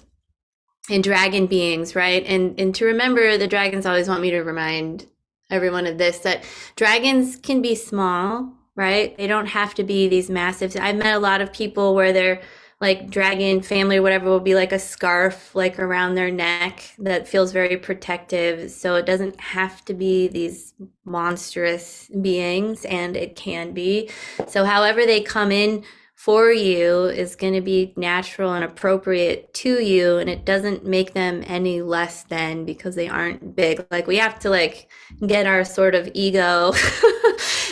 and dragon beings, right? And to remember, the dragons always want me to remind everyone of this, that dragons can be small, right? They don't have to be these massive. I've met a lot of people where they're like dragon family or whatever will be like a scarf like around their neck that feels very protective. So it doesn't have to be these monstrous beings, and it can be. So however they come in for you is going to be natural and appropriate to you, and it doesn't make them any less than because they aren't big. Like, we have to like get our sort of ego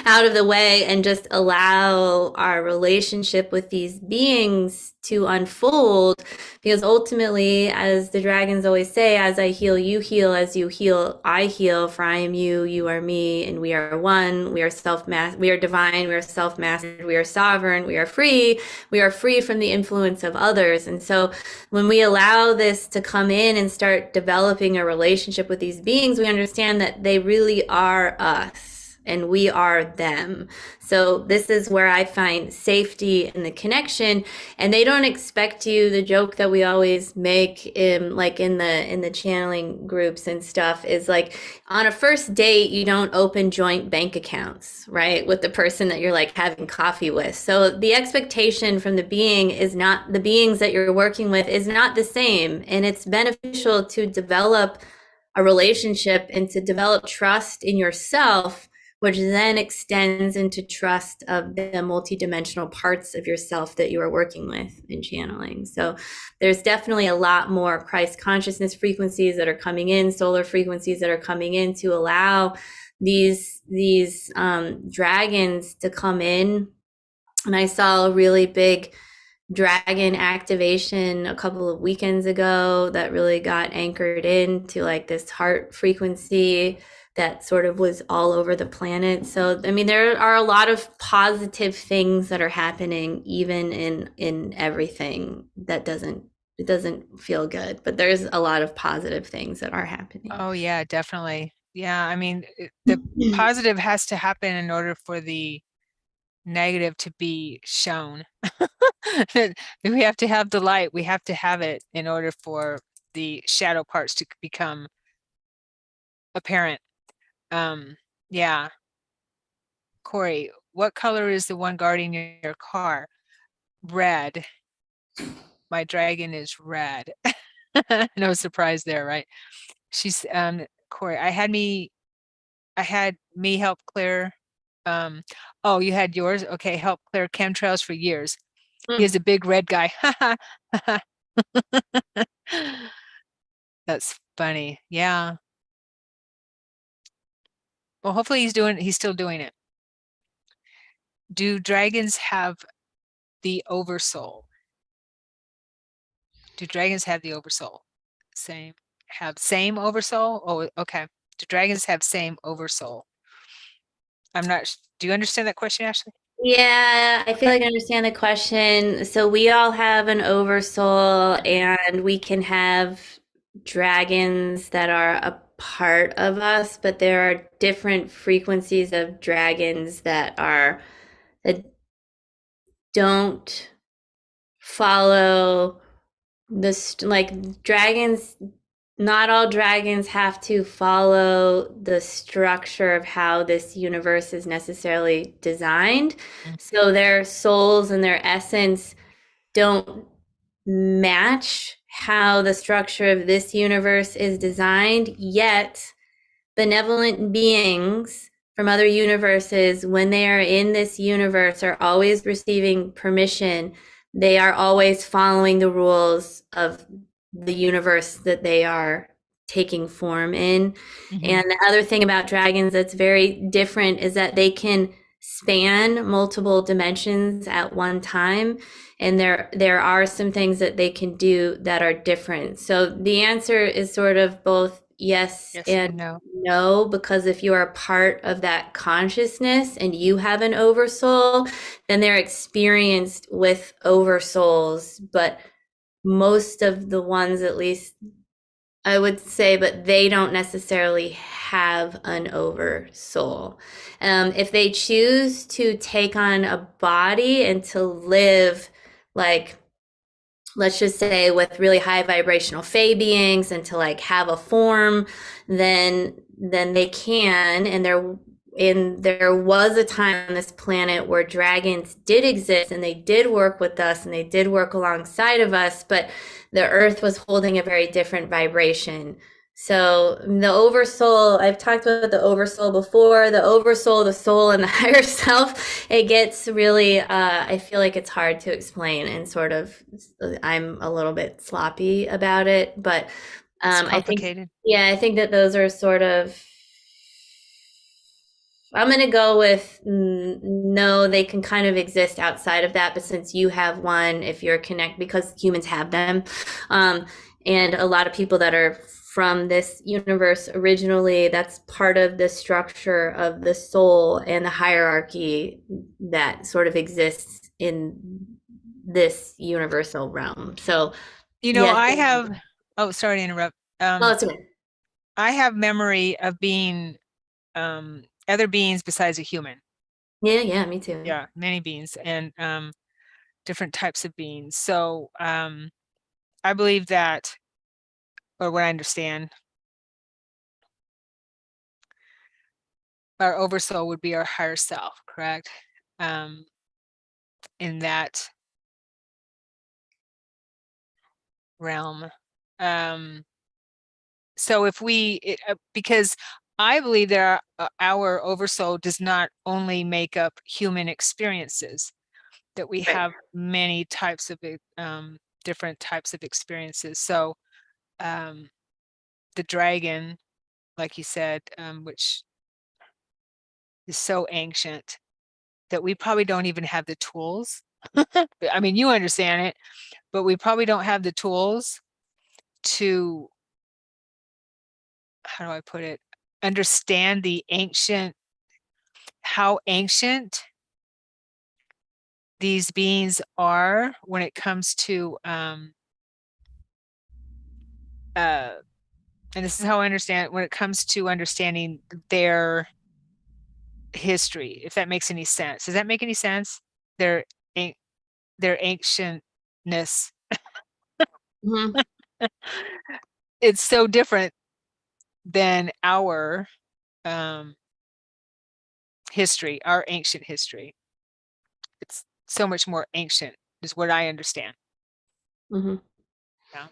out of the way and just allow our relationship with these beings to unfold, because ultimately, as the dragons always say, as I heal, you heal, as you heal, I heal, for I am you, you are me, and we are one. We are we are divine, we are self-mastered, we are sovereign, we are free from the influence of others. And so when we allow this to come in and start developing a relationship with these beings, we understand that they really are us and we are them. So this is where I find safety in the connection, and they don't expect you. The joke that we always make in the channeling groups and stuff is like, on a first date, you don't open joint bank accounts, right, with the person that you're like having coffee with. So the expectation from the being is not, the beings that you're working with is not the same, and it's beneficial to develop a relationship and to develop trust in yourself, which then extends into trust of the multidimensional parts of yourself that you are working with in channeling. So there's definitely a lot more Christ consciousness frequencies that are coming in, solar frequencies that are coming in to allow these dragons to come in. And I saw a really big dragon activation a couple of weekends ago that really got anchored into like this heart frequency that sort of was all over the planet. So I mean, there are a lot of positive things that are happening even in everything that doesn't feel good, but there's a lot of positive things that are happening. Oh yeah, definitely. Yeah, I mean, the positive has to happen in order for the negative to be shown. We have to have the light. We have to have it in order for the shadow parts to become apparent. Yeah. Corey, what color is the one guarding your car? red. My dragon is red. No surprise there, right? She's Corey, I had me help clear oh, you had yours? Okay, help clear chemtrails for years. He is a big red guy. That's funny. Yeah. Well, hopefully he's still doing it. Do dragons have the oversoul? Do dragons have the oversoul? Same oversoul? Oh, okay. Do dragons have same oversoul? I'm not, do you understand that question, Ashley? Yeah, I feel Okay. like I understand the question. So we all have an oversoul, and we can have dragons that are a part of us, but there are different frequencies of dragons that don't follow this, like dragons. Not all dragons have to follow the structure of how this universe is necessarily designed. Mm. So their souls and their essence don't match how the structure of this universe is designed, yet benevolent beings from other universes, when they are in this universe, are always receiving permission. They are always following the rules of the universe that they are taking form in. Mhm. And the other thing about dragons that's very different is that they can span multiple dimensions at one time, and there are some things that they can do that are different. So the answer is sort of both yes Yes and and no. no, because if you are a part of that consciousness and you have an oversoul, then they're experienced with oversouls. But most of the ones, at least I would say, but they don't necessarily have an oversoul. If they choose to take on a body and to live, like, let's just say, with really high vibrational fey beings, and to like have a form, then they can. And there was a time on this planet where dragons did exist, and they did work with us, and they did work alongside of us, but the earth was holding a very different vibration. So the oversoul, I've talked about the oversoul before, the oversoul, the soul, and the higher self. It gets really, I feel like it's hard to explain, and sort of, I'm a little bit sloppy about it, but It's I think, complicated. yeah, I think that those are sort of, I'm going to go with no, they can kind of exist outside of that. But since you have one, if you're connect, because humans have them, um, and a lot of people that are from this universe originally, that's part of the structure of the soul and the hierarchy that sort of exists in this universal realm. So, You know, yes. I have, oh, sorry to interrupt. Oh, it's okay. I have memory of being other beings besides a human. Yeah, yeah, me too. Yeah, many beings and different types of beings. So I believe that, or what I understand, our oversoul would be our higher self, correct? In that realm. So if because I believe that our oversoul does not only make up human experiences, that we Right. have many types of different types of experiences. So the dragon, like you said, which is so ancient that we probably don't even have the tools. I mean, you understand it, but we probably don't have the tools to, how do I put it, understand how ancient these beings are when it comes to and this is how I understand it, when it comes to understanding their history, if that makes any sense. Does that make any sense? Their their ancientness. Mhm. It's so different than our um history, our ancient history. It's so much more ancient. is what I understand. Mm-hmm. Yeah.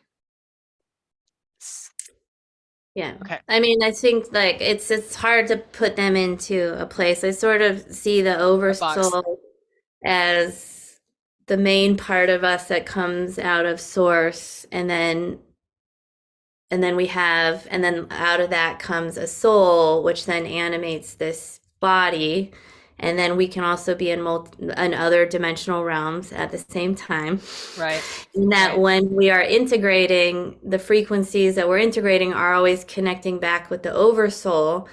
Yeah. Okay. I mean, I think like it's hard to put them into a place. I sort of see the A box. oversoul as the main part of us that comes out of source, and then out of that comes a soul, which then animates this body. And then we can also be in other dimensional realms at the same time. Right. And that Right. when we are integrating, the frequencies that we're integrating are always connecting back with the oversoul,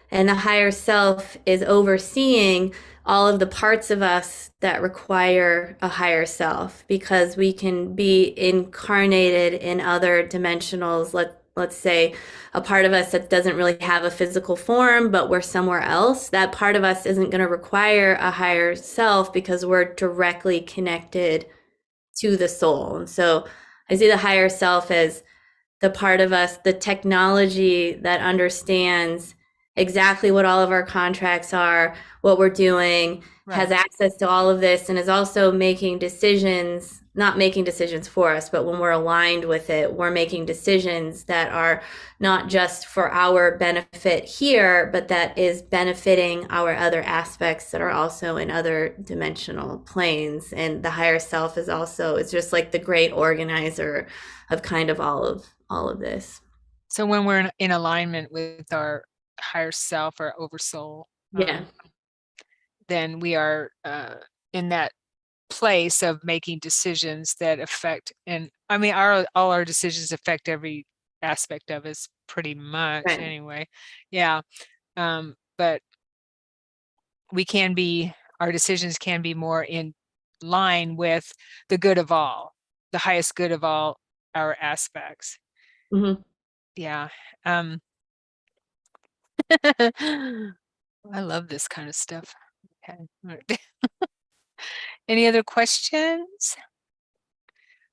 and the higher self is overseeing all of the parts of us that require a higher self, because we can be incarnated in other dimensionals. Let's say a part of us that doesn't really have a physical form, but we're somewhere else. That part of us isn't going to require a higher self because we're directly connected to the soul. And so I see the higher self as the part of us, the technology that understands exactly what all of our contracts are, what we're doing, has Right. access to all of this, and is also making decisions, not making decisions for us, but when we're aligned with it, we're making decisions that are not just for our benefit here, but that is benefiting our other aspects that are also in other dimensional planes. And the higher self is also, it's just like the great organizer of kind of all of this. So when we're in alignment with our higher self or oversoul, Yeah. then we are in that place of making decisions that affect, and I mean, all our decisions affect every aspect of us pretty much Right. anyway. Yeah. But our decisions can be more in line with the good of all, the highest good of all our aspects. Mm-hmm. Yeah. I love this kind of stuff. Okay. Any other questions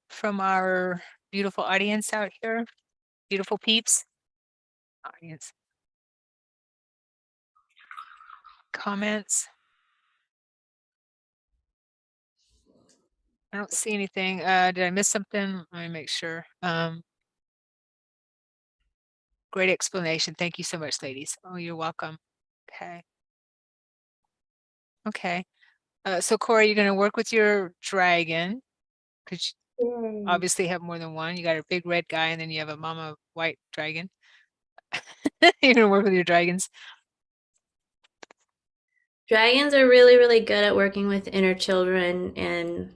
from our beautiful audience out here? Beautiful peeps. Audience. Comments? I don't see anything. Did I miss something? Let me make sure. Great explanation. Thank you so much, ladies. Oh, you're welcome. Okay. Okay. So Corey, you're going to work with your dragon because you Yay. obviously have more than one. You got a big red guy and then you have a mama white dragon. You're going to work with your dragons. Dragons are really, really good at working with inner children and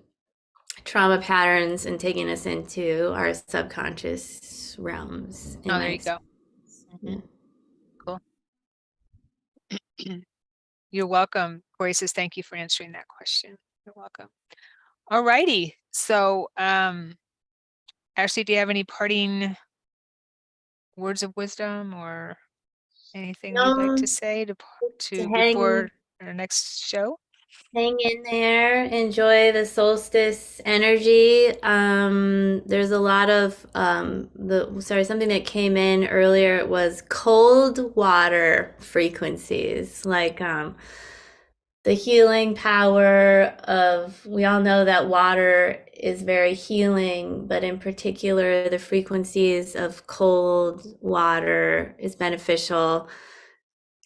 trauma patterns and taking us into our subconscious realms in Oh, my there you go. yeah. Cool. You're welcome. Corey says, thank you for answering that question. You're welcome. All righty. So, Ashley, do you have any parting words of wisdom or anything you'd like to say To before our next show? hang in there, enjoy the solstice energy. There's a lot of something that came in earlier was cold water frequencies, like the healing power of, we all know that water is very healing, but in particular, the frequencies of cold water is beneficial.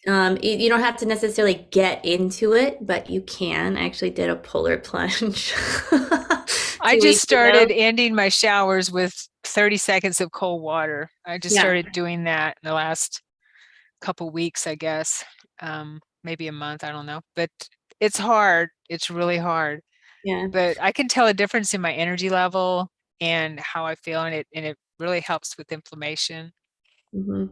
You don't have to necessarily get into it, but you can. I actually did a polar plunge I 2 weeks just ago. started ending my showers with 30 seconds of cold water. I just Yeah, started doing that in the last couple weeks, I guess. Maybe a month, I don't know. But it's hard. It's really hard. yeah. But I can tell a difference in my energy level and how I feel, and it really helps with inflammation. Hmm.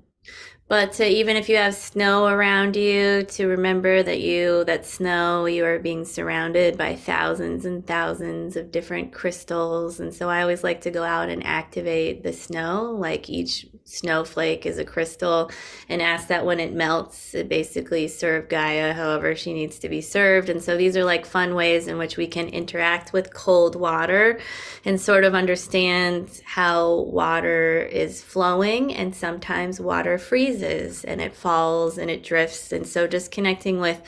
But to, even if you have snow around you, to remember that snow, you are being surrounded by thousands and thousands of different crystals. And so I always like to go out and activate the snow, like each snowflake is a crystal, and ask that when it melts, it basically serve Gaia however she needs to be served. And so these are like fun ways in which we can interact with cold water and sort of understand how water is flowing, and sometimes water freezes and it falls and it drifts. And so just connecting with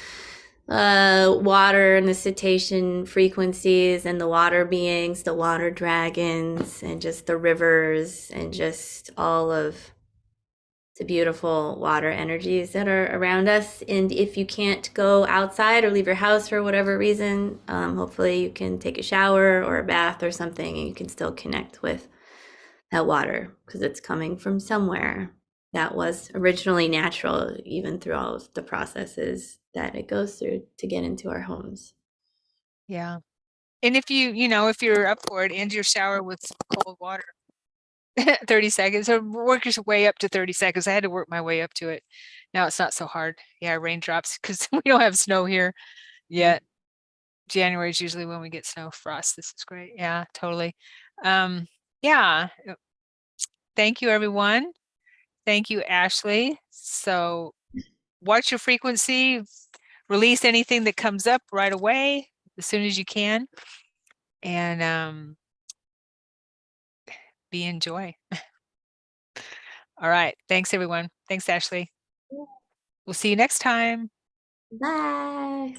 water and the cetacean frequencies and the water beings, the water dragons, and just the rivers and just all of the beautiful water energies that are around us. And if you can't go outside or leave your house for whatever reason, hopefully you can take a shower or a bath or something and you can still connect with that water because it's coming from somewhere that was originally natural, even through all of the processes that it goes through to get into our homes. Yeah. And if if you're up for it, end your shower with cold water. 30 seconds, or work your way up to 30 seconds. I had to work my way up to it. Now it's not so hard. Yeah, raindrops, because we don't have snow here yet. January is usually when we get snow, frost. This is great. Yeah, totally. Yeah. Thank you, everyone. Thank you, Ashley. So watch your frequency, release anything that comes up right away as soon as you can, and be in joy. All right. Thanks, everyone. Thanks, Ashley. We'll see you next time. Bye.